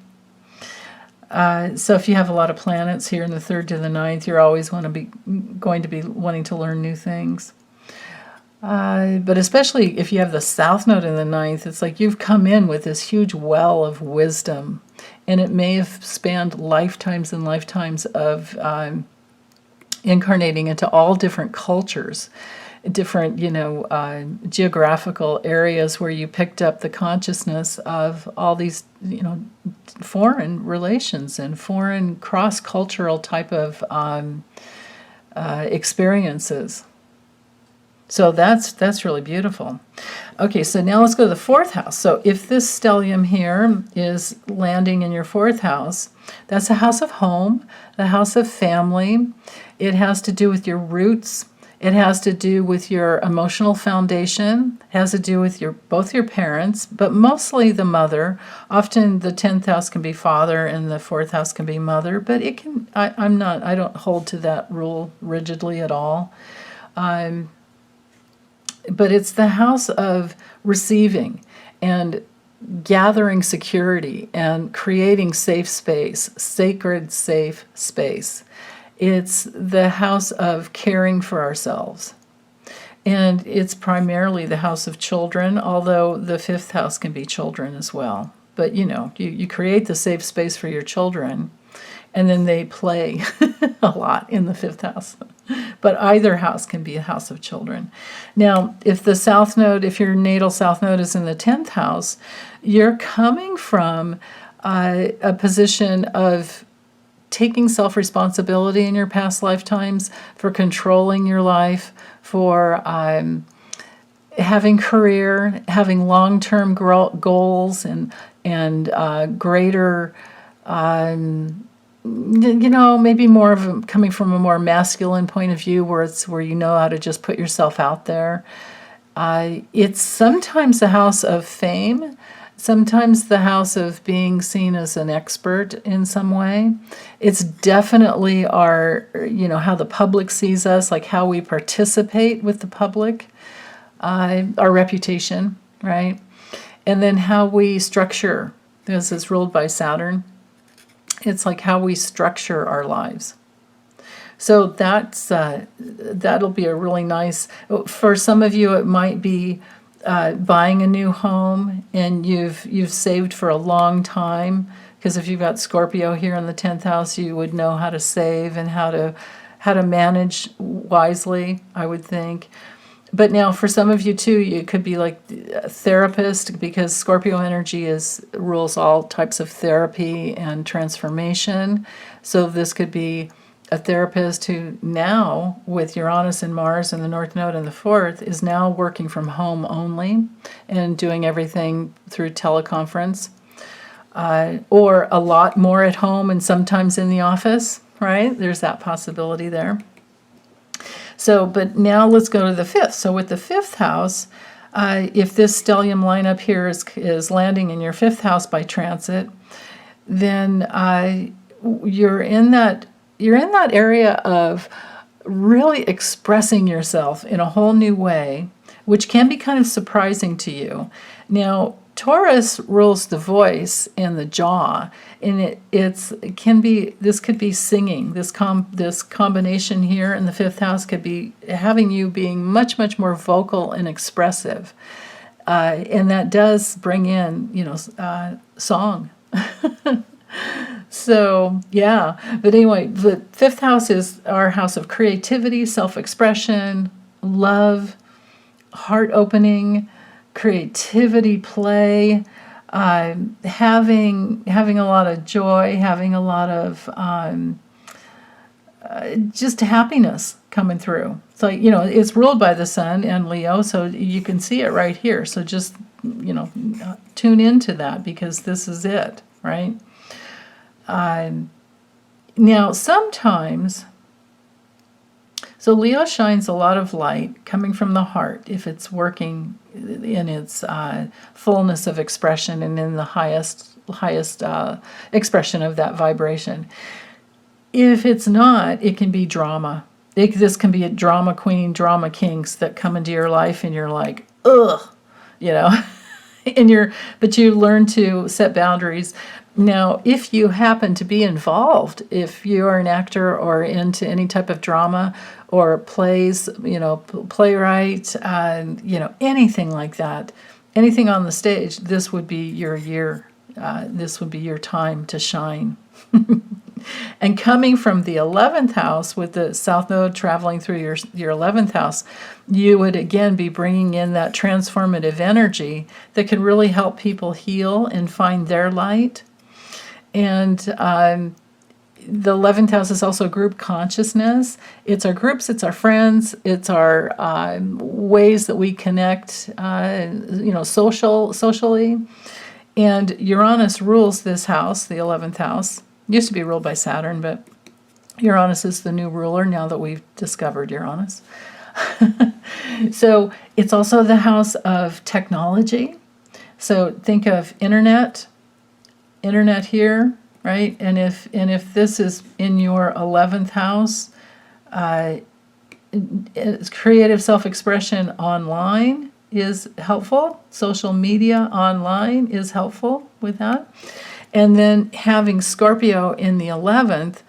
So if you have a lot of planets here in the third to the ninth, you're always going to be wanting to learn new things. But especially if you have the South Node in the ninth, it's like you've come in with this huge well of wisdom, and it may have spanned lifetimes and lifetimes of incarnating into all different cultures, different, geographical areas where you picked up the consciousness of all these, foreign relations and foreign cross-cultural type of experiences. So that's really beautiful. Okay, so now let's go to the fourth house. So if this stellium here is landing in your fourth house, that's a house of home, the house of family. It has to do with your roots. It has to do with your emotional foundation. It has to do with both your parents, but mostly the mother. Often the 10th house can be father and the 4th house can be mother, but it can, I don't hold to that rule rigidly at all. But it's the house of receiving and gathering security and creating safe space, sacred safe space. It's the house of caring for ourselves. And it's primarily the house of children, although the 5th house can be children as well. But you create the safe space for your children, and then they play a lot in the 5th house. But either house can be a house of children. Now, if your natal South Node is in the 10th house, you're coming from a position of taking self-responsibility in your past lifetimes, for controlling your life, for having career, having long-term goals, and greater, maybe more of coming from a more masculine point of view, where you know how to just put yourself out there. It's sometimes the house of fame, sometimes the house of being seen as an expert in some way. It's definitely how the public sees us, like how we participate with the public, our reputation, right? And then how we structure. This is ruled by Saturn. It's like how we structure our lives. So that'll be a really nice, for some of you it might be buying a new home, and you've saved for a long time, because if you've got Scorpio here in the 10th house, you would know how to save and how to manage wisely, I would think. But now for some of you too, you could be like a therapist, because Scorpio energy rules all types of therapy and transformation. So this could be a therapist who now, with Uranus and Mars and the North Node and the 4th, is now working from home only and doing everything through teleconference, or a lot more at home and sometimes in the office, right? There's that possibility there. So, but now let's go to the 5th. So with the 5th house, if this stellium lineup here is landing in your 5th house by transit, then you're in that area of really expressing yourself in a whole new way, which can be kind of surprising to you. Now, Taurus rules the voice and the jaw, and this could be singing. This combination here in the 5th house could be having you being much, much more vocal and expressive, and that does bring in song. So, yeah. But anyway, the fifth house is our house of creativity, self-expression, love, heart opening, creativity, play, having a lot of joy, having a lot of just happiness coming through. So, it's ruled by the sun and Leo, so you can see it right here. So just, tune into that, because this is it, right? Now, sometimes, so Leo shines a lot of light coming from the heart if it's working in its fullness of expression and in the highest expression of that vibration. If it's not, it can be drama. This can be a drama queen, drama kings that come into your life, and you're like, ugh, but you learn to set boundaries. Now, if you happen to be involved, if you are an actor or into any type of drama or plays, playwright, anything like that, anything on the stage, this would be your year. This would be your time to shine. And coming from the 11th house, with the South Node traveling through your 11th house, you would again be bringing in that transformative energy that can really help people heal and find their light. And the 11th house is also group consciousness. It's our groups, it's our friends, it's our ways that we connect, socially. And Uranus rules this house, the 11th house. Used to be ruled by Saturn, but Uranus is the new ruler now that we've discovered Uranus. So it's also the house of technology. So think of internet here, right? And if this is in your 11th house, creative self-expression online is helpful. Social media online is helpful with that. And then having Scorpio in the 11th,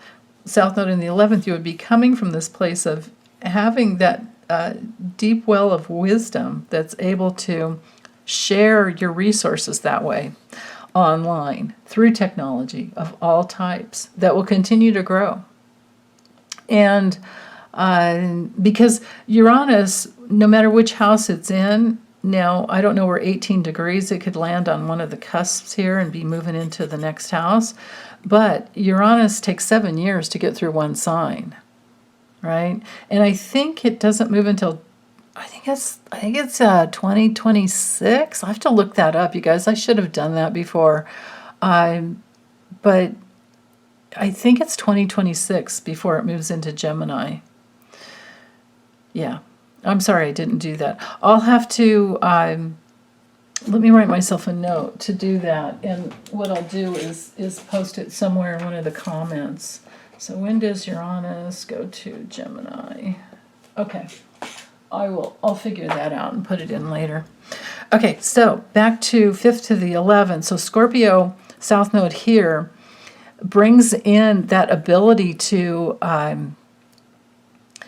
South Node in the 11th, you would be coming from this place of having that deep well of wisdom that's able to share your resources that way online through technology of all types that will continue to grow. And because Uranus, no matter which house it's in, now, I don't know where 18 degrees, it could land on one of the cusps here and be moving into the next house. But Uranus takes 7 years to get through one sign, right? And I think it doesn't move until, I think it's 2026. I have to look that up, you guys. I should have done that before. But I think it's 2026 before it moves into Gemini. Yeah. I'm sorry I didn't do that. I'll have to, let me write myself a note to do that. And what I'll do is post it somewhere in one of the comments. So when does Uranus go to Gemini? Okay, I'll figure that out and put it in later. Okay, so back to 5th to the 11th. So Scorpio, South Node here, brings in that ability to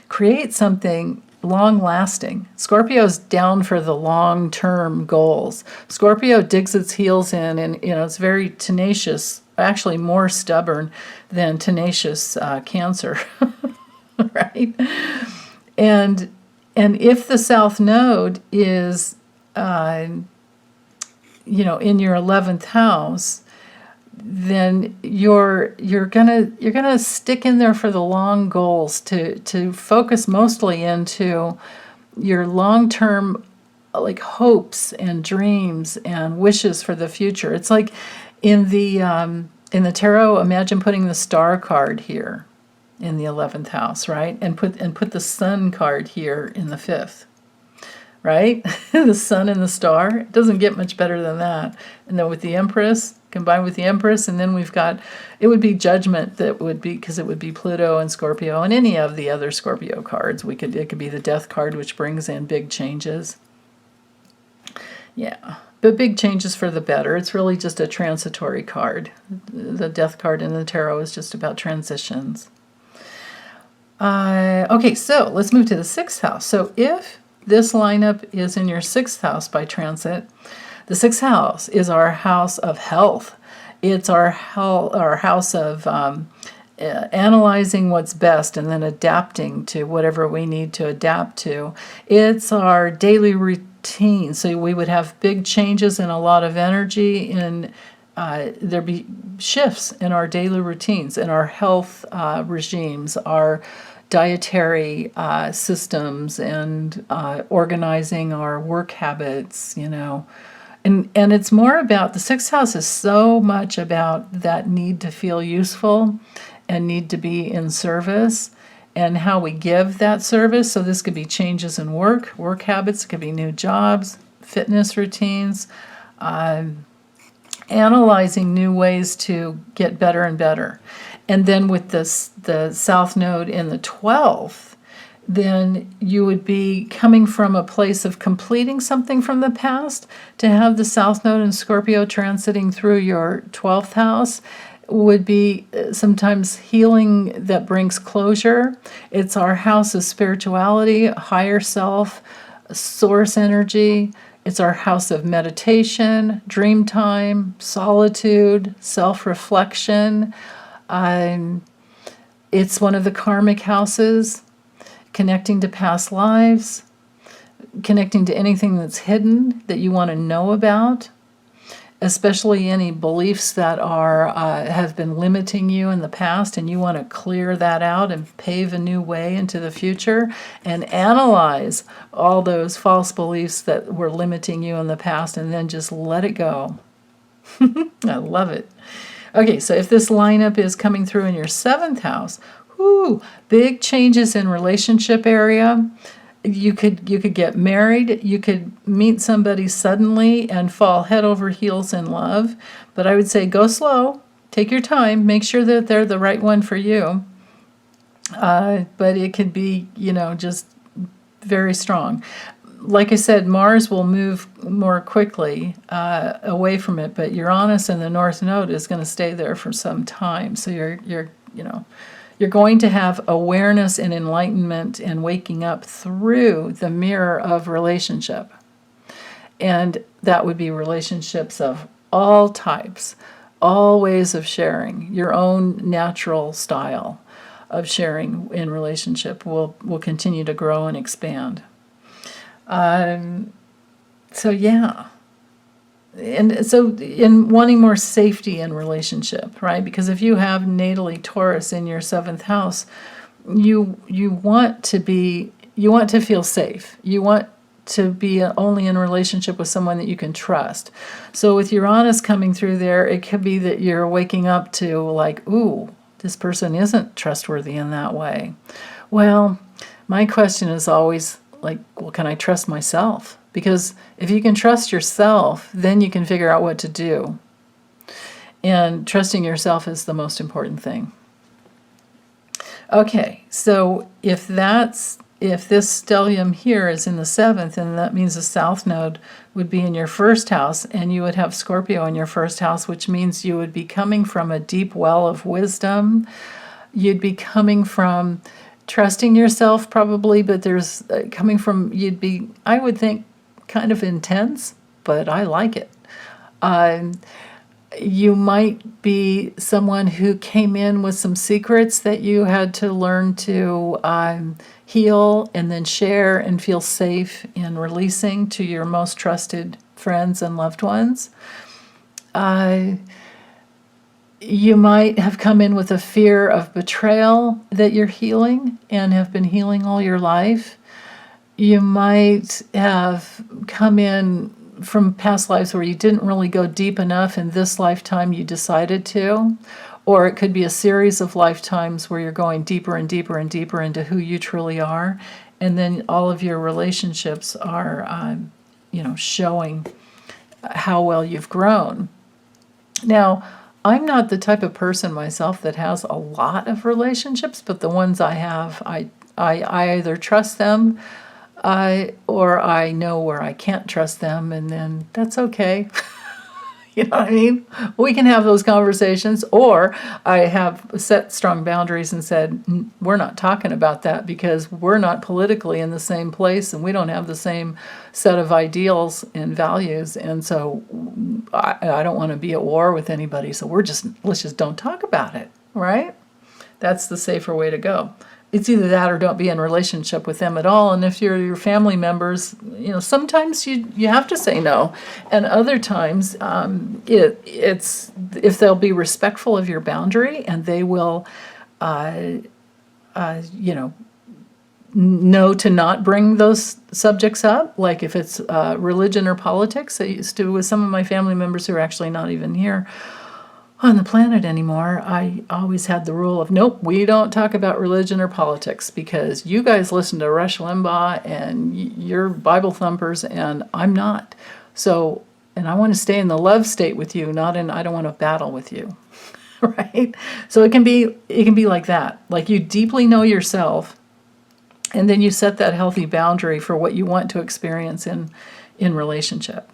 create something long-lasting. Scorpio's down for the long-term goals. Scorpio digs its heels in, and it's very tenacious, actually more stubborn than tenacious Cancer, right? And if the South Node is, in your 11th house, then you're gonna stick in there for the long goals, to focus mostly into your long-term hopes and dreams and wishes for the future. It's like in the tarot, imagine putting the star card here in the 11th house, right? And put the sun card here in the 5th. Right? The sun and the star. It doesn't get much better than that. And then with the Empress, combined with the Empress, and then we've got, it would be Judgment, that would be, because it would be Pluto and Scorpio and any of the other Scorpio cards. It could be the Death card, which brings in big changes. Yeah, but big changes for the better. It's really just a transitory card. The Death card in the tarot is just about transitions. Okay, so let's move to the 6th house. So if this lineup is in your 6th house by transit, the 6th house is our house of health. It's our house of analyzing what's best and then adapting to whatever we need to adapt to. It's our daily routine. So we would have big changes and a lot of energy, and there'd be shifts in our daily routines, in our health regimes, our dietary systems, and organizing our work habits, And it's more about, the sixth house is so much about that need to feel useful and need to be in service, and how we give that service. So this could be changes in work habits, it could be new jobs, fitness routines, analyzing new ways to get better and better. And then with the South Node in the 12th, then you would be coming from a place of completing something from the past. To have the South Node in Scorpio transiting through your 12th house would be sometimes healing that brings closure. It's our house of spirituality, higher self, source energy. It's our house of meditation, dream time, solitude, self-reflection. It's one of the karmic houses, connecting to past lives, connecting to anything that's hidden that you want to know about, especially any beliefs that have been limiting you in the past, and you want to clear that out and pave a new way into the future, and analyze all those false beliefs that were limiting you in the past, and then just let it go. I love it. Okay, so if this lineup is coming through in your 7th house, big changes in relationship area. You could get married, you could meet somebody suddenly and fall head over heels in love, but I would say go slow, take your time, make sure that they're the right one for you. But it could be, just very strong. Like I said, Mars will move more quickly away from it, but Uranus in the North Node is going to stay there for some time. So you're going to have awareness and enlightenment and waking up through the mirror of relationship. And that would be relationships of all types, all ways of sharing. Your own natural style of sharing in relationship will continue to grow and expand. So yeah. And so in wanting more safety in relationship, right? Because if you have natally Taurus in your 7th house, you want to feel safe. You want to be only in a relationship with someone that you can trust. So with Uranus coming through there, it could be that you're waking up to like, ooh, this person isn't trustworthy in that way. Well, my question is always like, well, can I trust myself? Because if you can trust yourself, then you can figure out what to do. And trusting yourself is the most important thing. Okay, so if this stellium here is in the 7th, and that means the South Node would be in your 1st house, and you would have Scorpio in your 1st house, which means you would be coming from a deep well of wisdom. You'd be coming from trusting yourself probably, but there's coming from, you'd be, I would think, kind of intense, but I like it. You might be someone who came in with some secrets that you had to learn to heal and then share and feel safe in releasing to your most trusted friends and loved ones. You might have come in with a fear of betrayal that you're healing and have been healing all your life. You might have come in from past lives where you didn't really go deep enough, in this lifetime you decided to. Or it could be a series of lifetimes where you're going deeper and deeper and deeper into who you truly are. And then all of your relationships are, showing how well you've grown. Now, I'm not the type of person myself that has a lot of relationships, but the ones I have, I either trust them, or I know where I can't trust them, and then that's okay. You know what I mean? We can have those conversations, or I have set strong boundaries and said, we're not talking about that because we're not politically in the same place and we don't have the same set of ideals and values. And so I don't want to be at war with anybody. So let's just don't talk about it, right? That's the safer way to go. It's either that or don't be in relationship with them at all. And if you're your family members, sometimes you have to say no, and other times it's if they'll be respectful of your boundary and they will, know to not bring those subjects up. Like if it's religion or politics, I used to with some of my family members who are actually not even here on the planet anymore. I always had the rule of, nope, we don't talk about religion or politics because you guys listen to Rush Limbaugh and you're Bible thumpers and I'm not. So, and I want to stay in the love state with you, not in I don't want to battle with you, right? So it can be like that. Like you deeply know yourself, and then you set that healthy boundary for what you want to experience in relationship.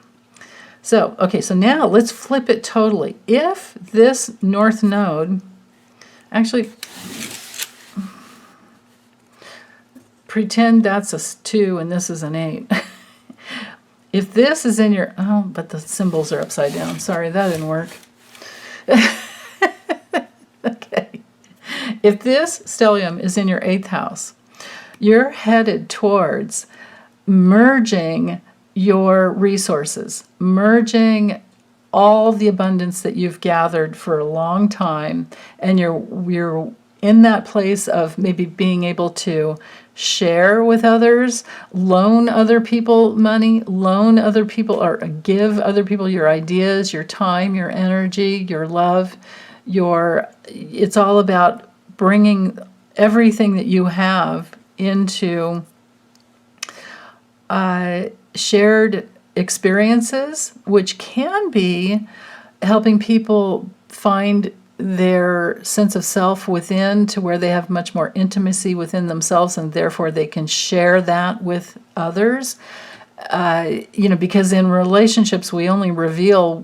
So, okay, so now let's flip it totally. If this North Node, actually, pretend that's a 2 and this is an 8. If this is in your, but the symbols are upside down. Sorry, that didn't work. Okay. If this stellium is in your 8th house, you're headed towards merging your resources, merging all the abundance that you've gathered for a long time, and you're in that place of maybe being able to share with others, loan other people money, loan other people or give other people your ideas, your time, your energy, your love, it's all about bringing everything that you have into shared experiences, which can be helping people find their sense of self within to where they have much more intimacy within themselves and therefore they can share that with others. Because in relationships we only reveal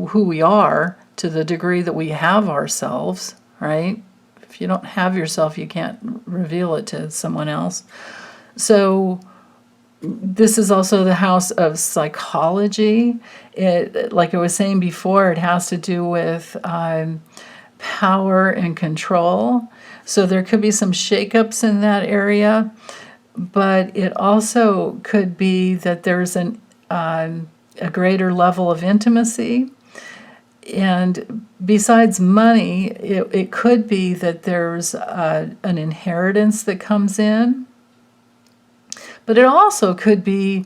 who we are to the degree that we have ourselves, right? If you don't have yourself, you can't reveal it to someone else. So this is also the house of psychology. Like I was saying before, it has to do with power and control. So there could be some shakeups in that area, but it also could be that there's a greater level of intimacy. And besides money, it could be that there's an inheritance that comes in. But it also could be,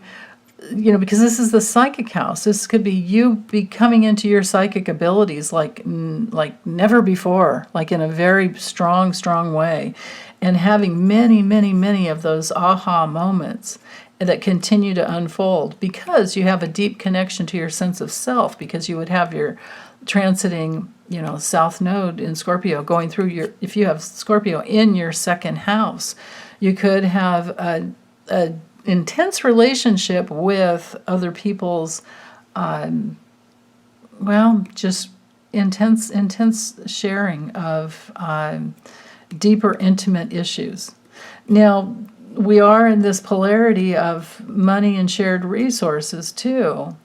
because this is the psychic house, this could be you be coming into your psychic abilities like never before, like in a very strong way, and having many, many, many of those aha moments that continue to unfold because you have a deep connection to your sense of self, because you would have your transiting, South Node in Scorpio going through if you have Scorpio in your 2nd house, you could have a intense relationship with other people's, just intense sharing of deeper, intimate issues. Now, we are in this polarity of money and shared resources too,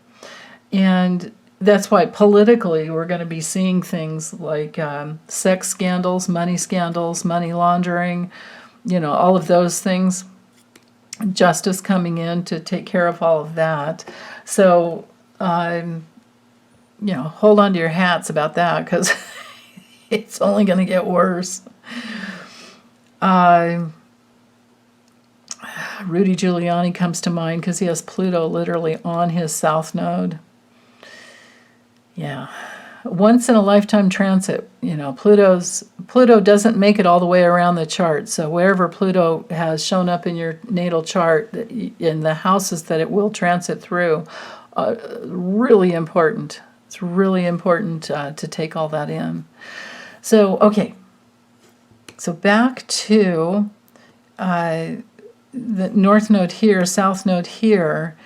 and that's why politically we're going to be seeing things like sex scandals, money laundering, all of those things. Justice coming in to take care of all of that. So, hold on to your hats about that because it's only going to get worse. Rudy Giuliani comes to mind because he has Pluto literally on his South Node. Yeah. Once in a lifetime transit, Pluto doesn't make it all the way around the chart. So wherever Pluto has shown up in your natal chart, in the houses that it will transit through, really important. It's really important to take all that in. So, okay. So back to the North Node here, South Node here.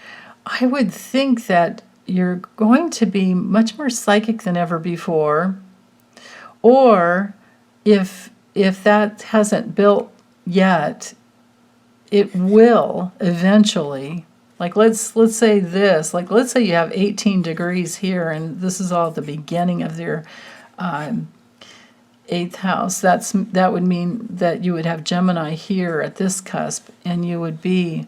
I would think that you're going to be much more psychic than ever before. Or if that hasn't built yet, it will eventually. Like let's say this, like let's say you have 18 degrees here, and this is all at the beginning of your 8th house. That would mean that you would have Gemini here at this cusp, and you would be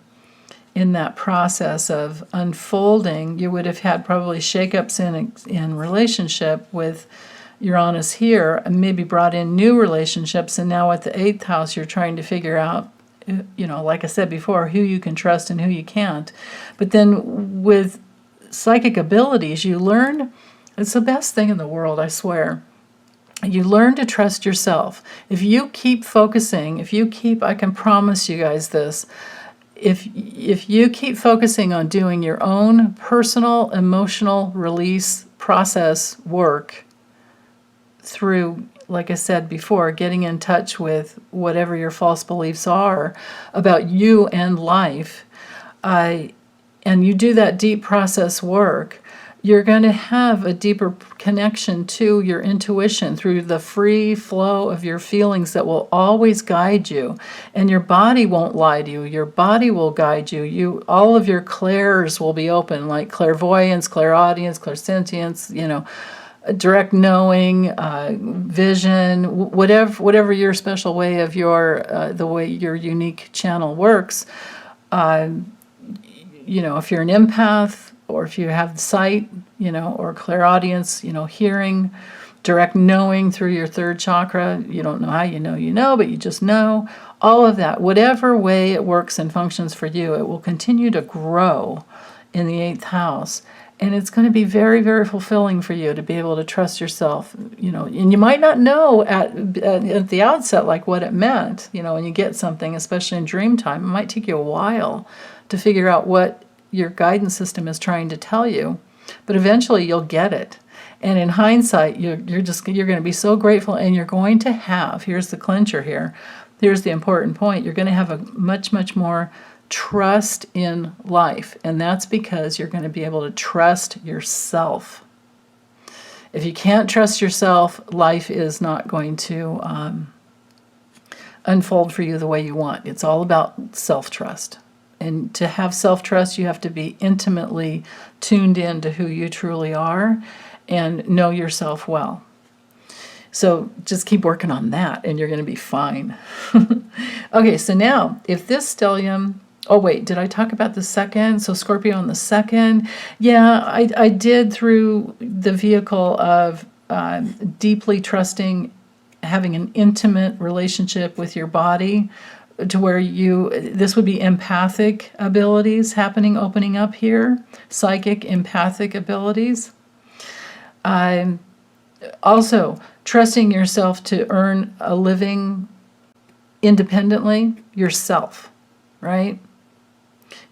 in that process of unfolding. You would have had probably shakeups in relationship with Uranus here, and maybe brought in new relationships, and now at the 8th house you're trying to figure out, like I said before, who you can trust and who you can't. But then with psychic abilities, you learn, it's the best thing in the world, I swear. You learn to trust yourself. If you keep focusing, I can promise you guys this, if you keep focusing on doing your own personal emotional release process work through, like I said before, getting in touch with whatever your false beliefs are about you and life, and you do that deep process work, you're going to have a deeper connection to your intuition through the free flow of your feelings that will always guide you. And your body won't lie to you. Your body will guide you. All of your clairs will be open, like clairvoyance, clairaudience, clairsentience, direct knowing, vision, whatever your special way of the way your unique channel works. If you're an empath, or if you have sight, or clairaudience, hearing, direct knowing through your 3rd chakra, you don't know how you know, but you just know. All of that, whatever way it works and functions for you, it will continue to grow in the 8th house. And it's going to be very, very fulfilling for you to be able to trust yourself, and you might not know at the outset like what it meant, when you get something, especially in dream time. It might take you a while to figure out what your guidance system is trying to tell you, but eventually you'll get it. And in hindsight, you're going to be so grateful, and you're going to have, here's the clincher here, here's the important point, you're going to have a much, much more trust in life, and that's because you're going to be able to trust yourself. If you can't trust yourself, life is not going to unfold for you the way you want. It's all about self-trust. And to have self-trust, you have to be intimately tuned in to who you truly are and know yourself well. So just keep working on that, and you're going to be fine. Okay, so now, if this stellium... Oh, wait, did I talk about the 2nd? So Scorpio on the 2nd. Yeah, I did, through the vehicle of deeply trusting, having an intimate relationship with your body, to where this would be empathic abilities opening up here, psychic, empathic abilities. Also, trusting yourself to earn a living independently yourself, right?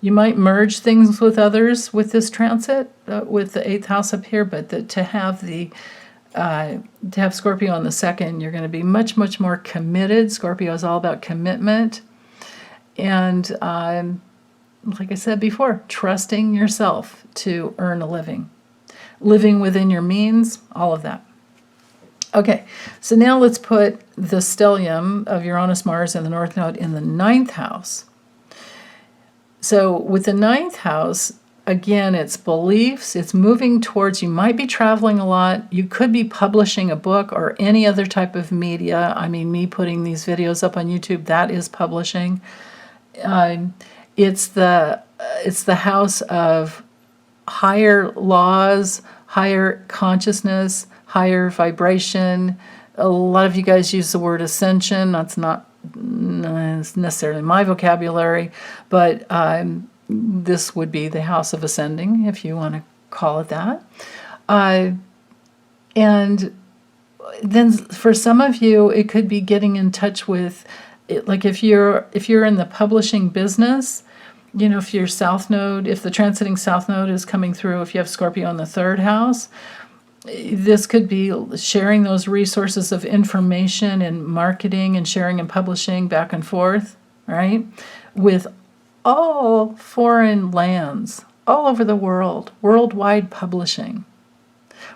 You might merge things with others with this transit, with the 8th house up here, but to have Scorpio on the 2nd, you're going to be much, much more committed. Scorpio is all about commitment. And like I said before, trusting yourself to earn a living. Living within your means, all of that. Okay, so now let's put the stellium of Uranus, Mars, and the North Node in the 9th house. So with the 9th house, again, it's beliefs, it's moving towards, you might be traveling a lot, you could be publishing a book or any other type of media. I mean, me putting these videos up on YouTube, that is publishing. It's the house of higher laws, higher consciousness, higher vibration. A lot of you guys use the word ascension. That's not necessarily my vocabulary, but this would be the house of ascending, if you want to call it that. And then for some of you, it could be getting in touch with, like if you're in the publishing business, if your South Node, if the transiting South Node is coming through, if you have Scorpio in the 3rd house, this could be sharing those resources of information and marketing and sharing and publishing back and forth, right? With all foreign lands, all over the world, worldwide publishing,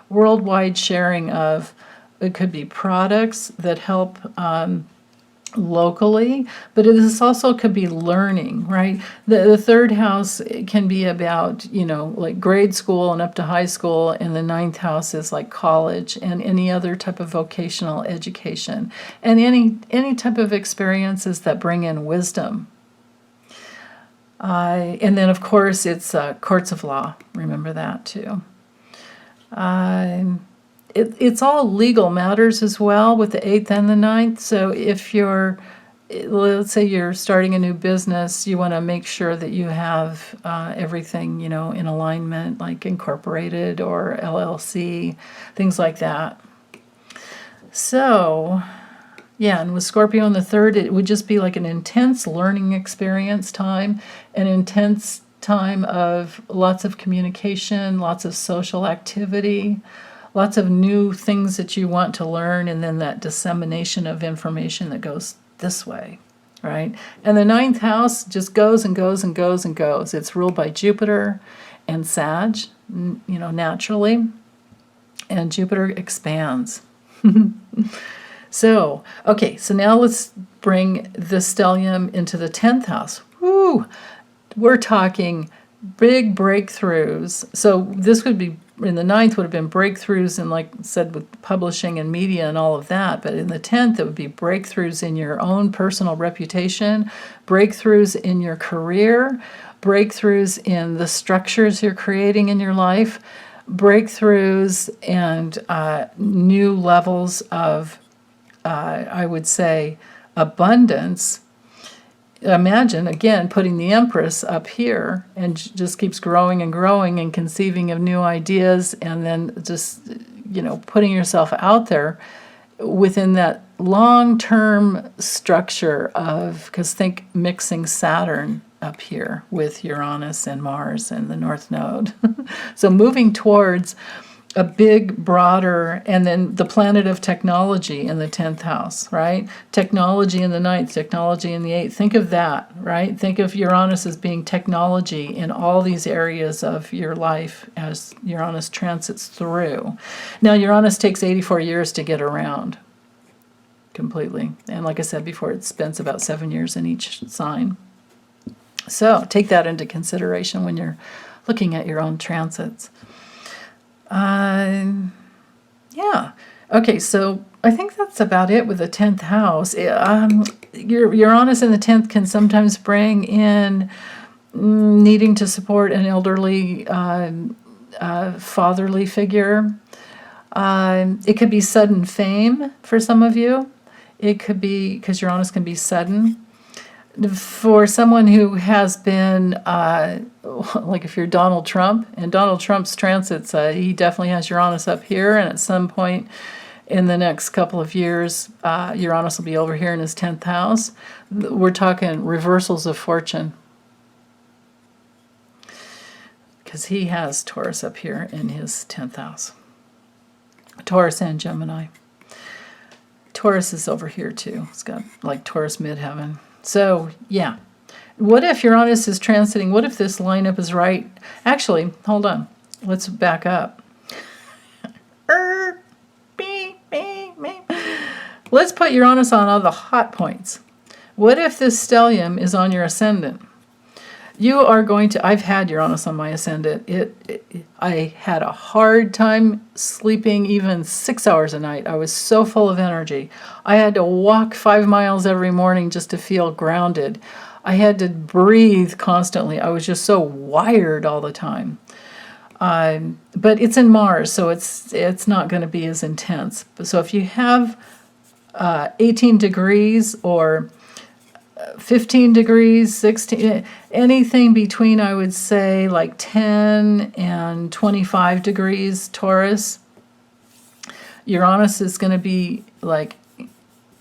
worldwide sharing of, it could be products that help locally, but this also could be learning, right? The third house can be about, like grade school and up to high school, and the ninth house is like college and any other type of vocational education, and any type of experiences that bring in wisdom. And then, of course, it's courts of law. Remember that, too. It's all legal matters as well with the 8th and the ninth. So if let's say you're starting a new business, you want to make sure that you have everything, in alignment, like incorporated or LLC, things like that. So, yeah, and with Scorpio on the 3rd, it would just be like an intense learning experience time, an intense time of lots of communication, lots of social activity, lots of new things that you want to learn, and then that dissemination of information that goes this way, right? And the ninth house just goes and goes and goes and goes. It's ruled by Jupiter and Sag, naturally, and Jupiter expands. So now let's bring the stellium into the 10th house. Woo! We're talking big breakthroughs. So this would be, in the ninth would have been breakthroughs in, like I said, with publishing and media and all of that. But in the 10th, it would be breakthroughs in your own personal reputation, breakthroughs in your career, breakthroughs in the structures you're creating in your life, breakthroughs and new levels of, I would say, abundance. Imagine, again, putting the Empress up here and just keeps growing and growing and conceiving of new ideas, and then just, putting yourself out there within that long-term structure of, because think mixing Saturn up here with Uranus and Mars and the North Node. So moving towards a big, broader, and then the planet of technology in the 10th house, right? Technology in the 9th, technology in the 8th. Think of that, right? Think of Uranus as being technology in all these areas of your life as Uranus transits through. Now, Uranus takes 84 years to get around completely. And like I said before, it spends about 7 years in each sign. So take that into consideration when you're looking at your own transits. Yeah. Okay, so I think that's about it with the 10th house. Your Uranus in the 10th can sometimes bring in needing to support an elderly, fatherly figure. It could be sudden fame for some of you. It could be, because Uranus can be sudden. For someone who has been, like if you're Donald Trump, and Donald Trump's transits, he definitely has Uranus up here, and at some point in the next couple of years, Uranus will be over here in his 10th house. We're talking reversals of fortune, because he has Taurus up here in his 10th house. Taurus and Gemini. Taurus is over here too. It's got like Taurus midheaven. So, yeah. What if Uranus is transiting? What if this lineup is right? Actually, hold on. Let's back up. Let's put Uranus on all the hot points. What if this stellium is on your ascendant? You are going to, I've had Uranus on my ascendant. I had a hard time sleeping even 6 hours a night. I was so full of energy. I had to walk 5 miles every morning just to feel grounded. I had to breathe constantly. I was just so wired all the time. But it's in Mars, so it's not going to be as intense. So if you have 18 degrees or 15 degrees, 16, anything between, I would say, like 10 and 25 degrees Taurus, Uranus is going to be like,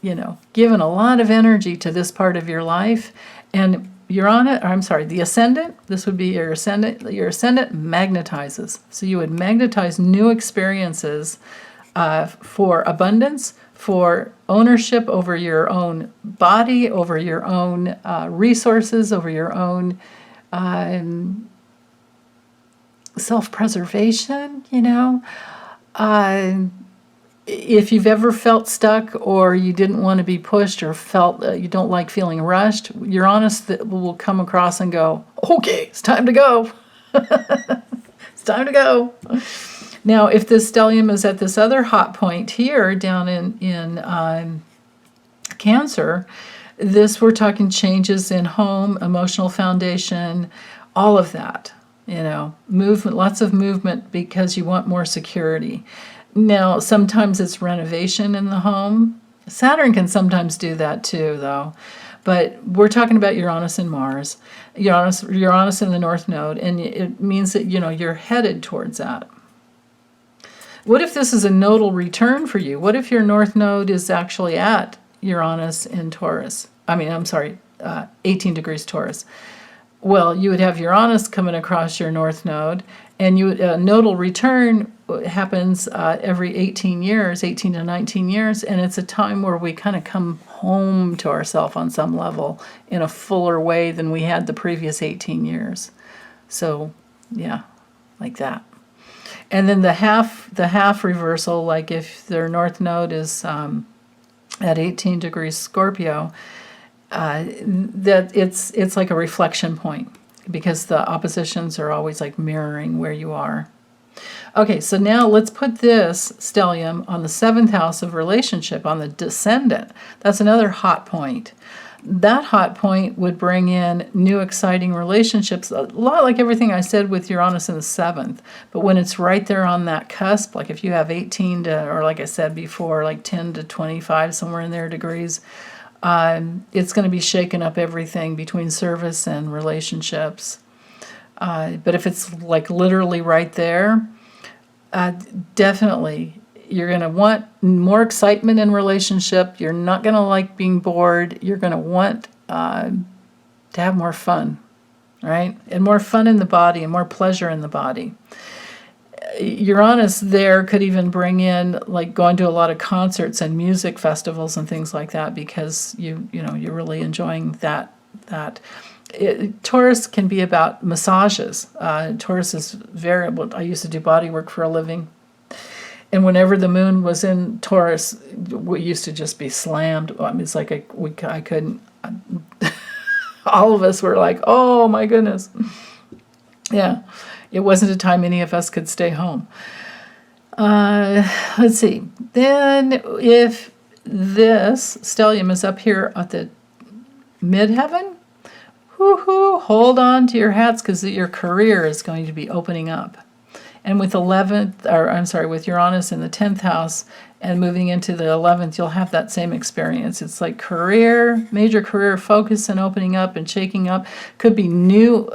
giving a lot of energy to this part of your life. And the ascendant, this would be your ascendant. Your ascendant magnetizes. So you would magnetize new experiences for abundance, for ownership over your own body, over your own resources, over your own self-preservation, if you've ever felt stuck or you didn't want to be pushed or felt you don't like feeling rushed, Uranus will come across and go, okay, it's time to go. It's time to go. Now, if this stellium is at this other hot point here down in Cancer, we're talking changes in home, emotional foundation, all of that. Movement, lots of movement because you want more security. Now, sometimes it's renovation in the home. Saturn can sometimes do that too, though. But we're talking about Uranus and Mars. Uranus in the North Node, and it means that, you're headed towards that. What if this is a nodal return for you? What if your North Node is actually at Uranus in Taurus? 18 degrees Taurus. Well, you would have Uranus coming across your North Node, and nodal return happens every 18 to 19 years, and it's a time where we kind of come home to ourselves on some level in a fuller way than we had the previous 18 years. So, yeah, like that. And then the half reversal, like if their North Node is at 18 degrees Scorpio, that it's like a reflection point because the oppositions are always like mirroring where you are. Okay, so now let's put this stellium on the 7th house of relationship, on the descendant. That's another hot point. That hot point would bring in new exciting relationships, a lot like everything I said with Uranus in the 7th. But when it's right there on that cusp, like if you have 18 to, or like I said before, like 10 to 25, somewhere in there degrees, it's going to be shaking up everything between service and relationships. But if it's like literally right there, definitely you're going to want more excitement in relationship. You're not going to like being bored. You're going to want to have more fun, right? And more fun in the body and more pleasure in the body. Uranus there could even bring in like going to a lot of concerts and music festivals and things like that because you're really enjoying that. Taurus can be about massages. Taurus is variable. I used to do body work for a living. And whenever the moon was in Taurus, we used to just be slammed. I mean, it's like I couldn't. All of us were like, oh my goodness. Yeah, it wasn't a time any of us could stay home. Let's see. Then if this stellium is up here at the midheaven, whoo-hoo, hold on to your hats because your career is going to be opening up. And with with Uranus in the 10th house and moving into the 11th, you'll have that same experience. It's like major career focus and opening up and shaking up. Could be new,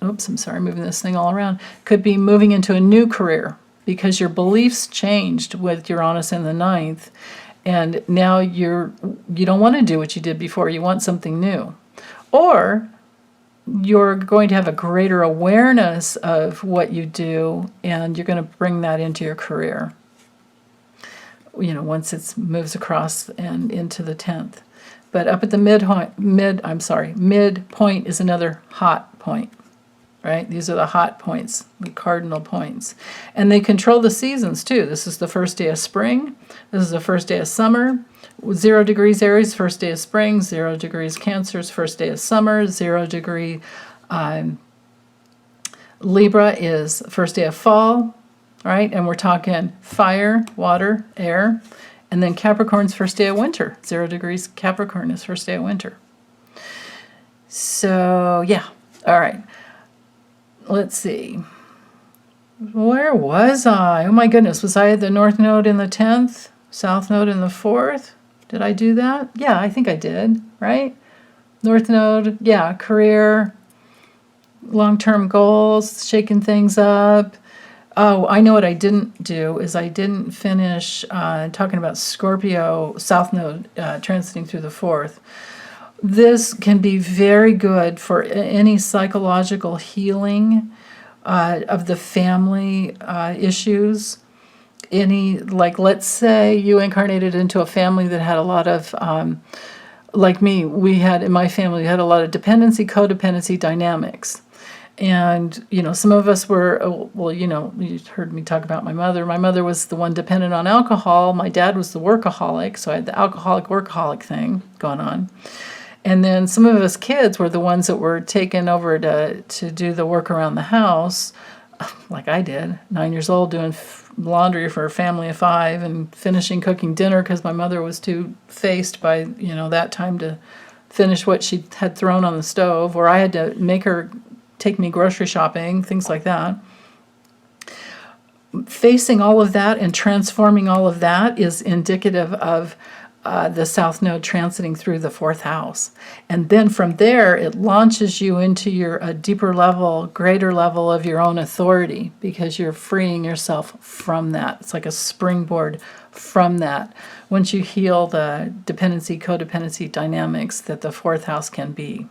moving this thing all around. Could be moving into a new career because your beliefs changed with Uranus in the 9th. And now you don't want to do what you did before. You want something new. Or you're going to have a greater awareness of what you do, and you're going to bring that into your career, once it moves across and into the 10th. But up at the midpoint is another hot point, right? These are the hot points, the cardinal points. And they control the seasons, too. This is the first day of spring. This is the first day of summer. 0 degrees Aries, first day of spring. 0 degrees Cancer's first day of summer. 0 degree Libra is first day of fall, right? And we're talking fire, water, air. And then Capricorn's first day of winter. 0 degrees Capricorn is first day of winter. So, yeah. All right. Let's see. Where was I? Oh, my goodness. Was I at the North Node in the 10th? South Node in the 4th? Did I do that? Yeah, I think I did, right? North Node, yeah, career, long-term goals, shaking things up. Oh, I know what I didn't do is I didn't finish talking about Scorpio, South Node transiting through the 4th. This can be very good for any psychological healing of the family issues. Let's say you incarnated into a family that had a lot of, like me, in my family, we had a lot of dependency, codependency dynamics. And, some of us were, well, you heard me talk about my mother. My mother was the one dependent on alcohol. My dad was the workaholic, so I had the alcoholic-workaholic thing going on. And then some of us kids were the ones that were taken over to do the work around the house, like I did, 9 years old, doing laundry for a family of 5 and finishing cooking dinner because my mother was too faced by, that time to finish what she had thrown on the stove, or I had to make her take me grocery shopping, things like that. Facing all of that and transforming all of that is indicative of the South Node transiting through the 4th house. And then from there, it launches you into a deeper level, greater level of your own authority, because you're freeing yourself from that. It's like a springboard from that. Once you heal the dependency, codependency dynamics that the 4th house can be.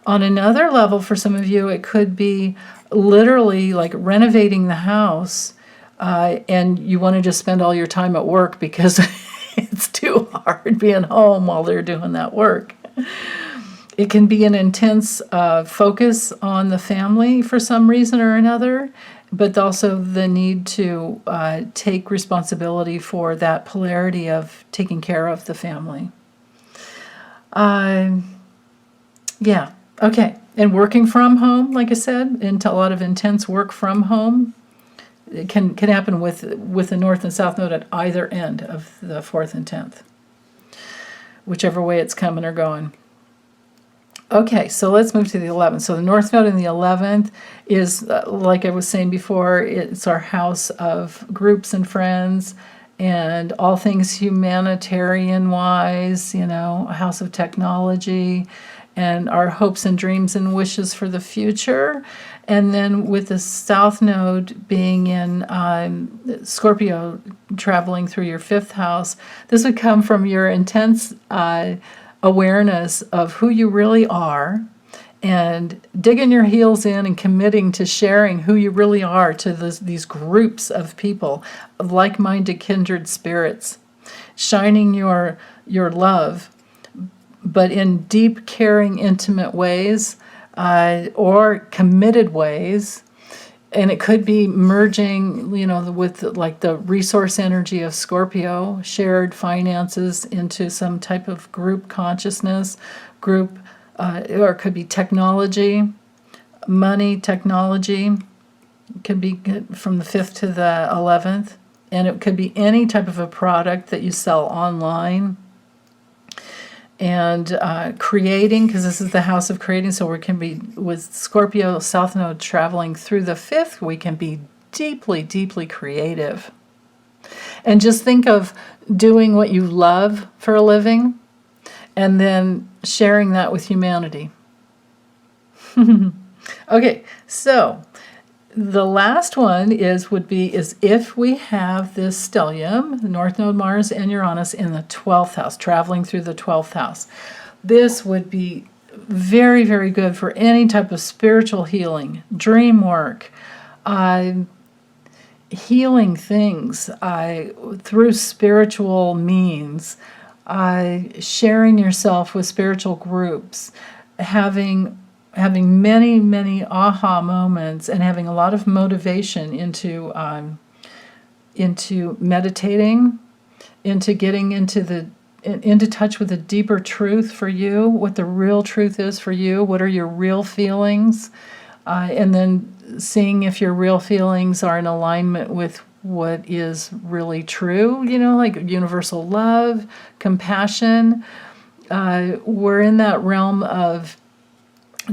On another level, for some of you, it could be literally like renovating the house, and you want to just spend all your time at work because it's too hard being home while they're doing that work. It can be an intense focus on the family for some reason or another, but also the need to take responsibility for that polarity of taking care of the family. Yeah. Okay, and working from home, like I said, into a lot of intense work from home, it can happen with the North and South Node at either end of the 4th and 10th, whichever way it's coming or going. Okay, so let's move to the 11th. So the North Node in the 11th is, like I was saying before, it's our house of groups and friends and all things humanitarian-wise, a house of technology, and our hopes and dreams and wishes for the future. And then with the South Node being in Scorpio, traveling through your 5th house, this would come from your intense awareness of who you really are and digging your heels in and committing to sharing who you really are to these groups of people, of like-minded kindred spirits, shining your love, but in deep, caring, intimate ways, or committed ways. And it could be merging, with like the resource energy of Scorpio, shared finances into some type of group consciousness, or it could be technology, money, technology. It could be from the 5th to the 11th. And it could be any type of a product that you sell online. And creating, because this is the house of creating, so we can be, with Scorpio South Node traveling through the 5th, we can be deeply, deeply creative. And just think of doing what you love for a living, and then sharing that with humanity. Okay, so the last one is if we have this stellium, the North Node, Mars, and Uranus in the 12th house, traveling through the 12th house. This would be very, very good for any type of spiritual healing, dream work, healing things through spiritual means, sharing yourself with spiritual groups, having many, many aha moments, and having a lot of motivation into meditating, into getting into touch with a deeper truth for you, what the real truth is for you, what are your real feelings, and then seeing if your real feelings are in alignment with what is really true, like universal love, compassion. We're in that realm of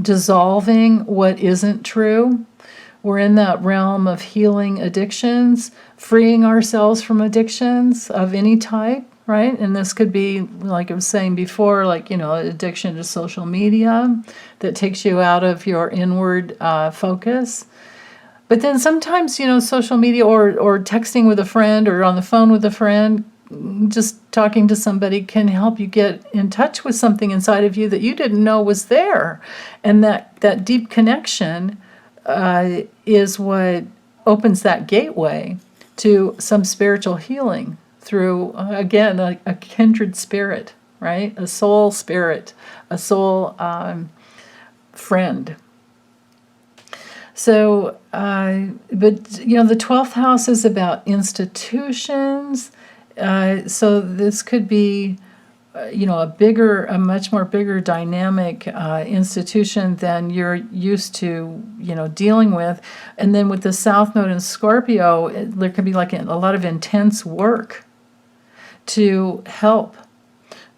dissolving what isn't true. We're in that realm of healing addictions, freeing ourselves from addictions of any type, right? And this could be, like I was saying before, addiction to social media that takes you out of your inward focus. But then sometimes, social media or texting with a friend or on the phone with a friend, just talking to somebody can help you get in touch with something inside of you that you didn't know was there. And that deep connection is what opens that gateway to some spiritual healing through, again, a kindred spirit, right? A soul spirit, a soul friend. So, but the 12th house is about institutions. So this could be, a much more bigger dynamic institution than you're used to, dealing with. And then with the South Node in Scorpio, there could be like a lot of intense work to help.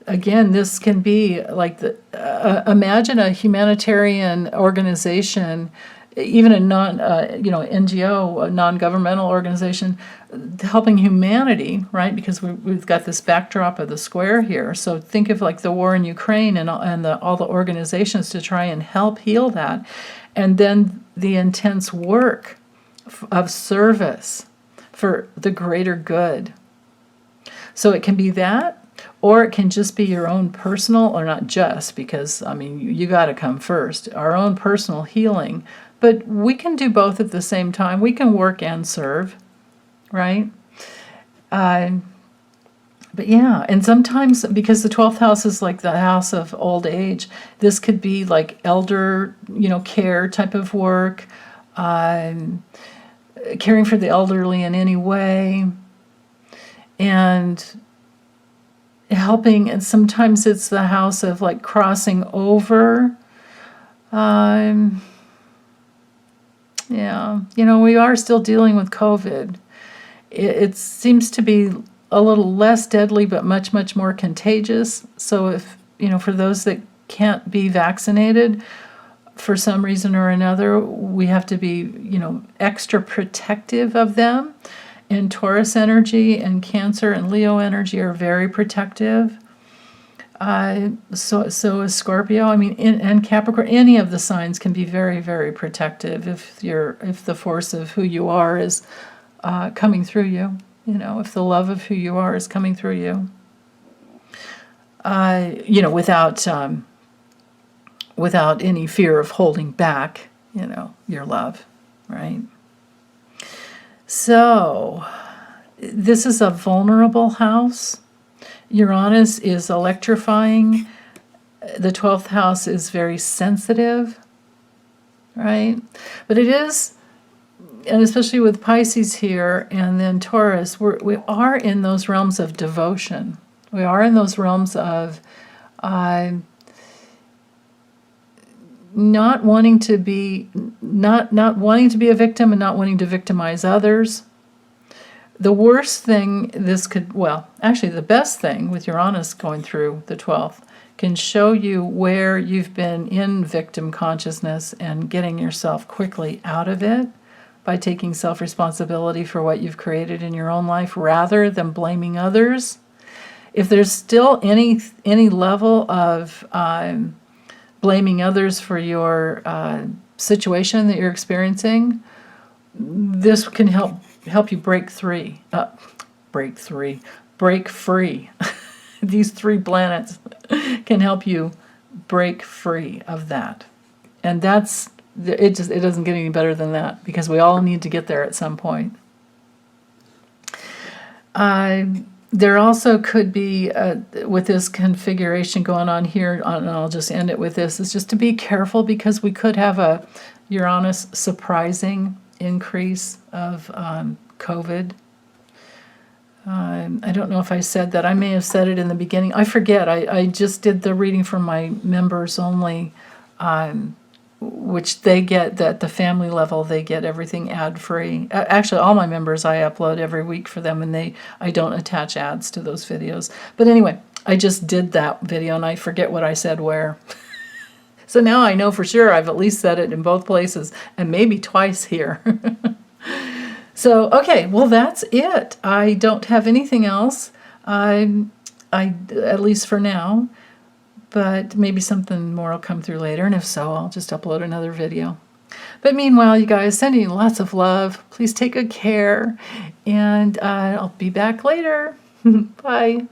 Again, this can be like imagine a humanitarian organization, even a NGO, a non-governmental organization, helping humanity, right? Because we've got this backdrop of the square here. So think of like the war in Ukraine and all the organizations to try and help heal that. And then the intense work of service for the greater good. So it can be that, or it can just be your own personal, or not just, because, you got to come first, our own personal healing. But we can do both at the same time. We can work and serve, right? But yeah, and sometimes, because the 12th house is like the house of old age, this could be like elder, care type of work, caring for the elderly in any way, and helping. And sometimes it's the house of like crossing over. Yeah, we are still dealing with COVID. It seems to be a little less deadly, but much, much more contagious. So if, for those that can't be vaccinated for some reason or another, we have to be, extra protective of them. And Taurus energy and Cancer and Leo energy are very protective. So is Scorpio. And Capricorn. Any of the signs can be very, very protective if the force of who you are is coming through you. If the love of who you are is coming through you. Without any fear of holding back, your love, right? So this is a vulnerable house. Uranus is electrifying. The 12th house is very sensitive, right? But it is, and especially with Pisces here and then Taurus, we are in those realms of devotion. We are in those realms of not wanting to be a victim and not wanting to victimize others. The worst thing the best thing with Uranus going through the 12th can show you where you've been in victim consciousness and getting yourself quickly out of it by taking self-responsibility for what you've created in your own life rather than blaming others. If there's still any level of blaming others for your situation that you're experiencing, this can help you break free. These 3 planets can help you break free of that. And it doesn't get any better than that, because we all need to get there at some point. There also could be, with this configuration going on here, and I'll just end it with this, is just to be careful, because we could have a Uranus surprising increase of COVID. I don't know if I said that. I may have said it in the beginning. I forget. I just did the reading for my members only, which they get, at the family level, they get everything ad-free. Actually, all my members I upload every week for them, and I don't attach ads to those videos. But anyway, I just did that video, and I forget what I said where. So now I know for sure I've at least said it in both places, and maybe twice here. So, okay, well, that's it. I don't have anything else, I at least for now, but maybe something more will come through later, and if so, I'll just upload another video. But meanwhile, you guys, sending you lots of love. Please take good care, and I'll be back later. Bye.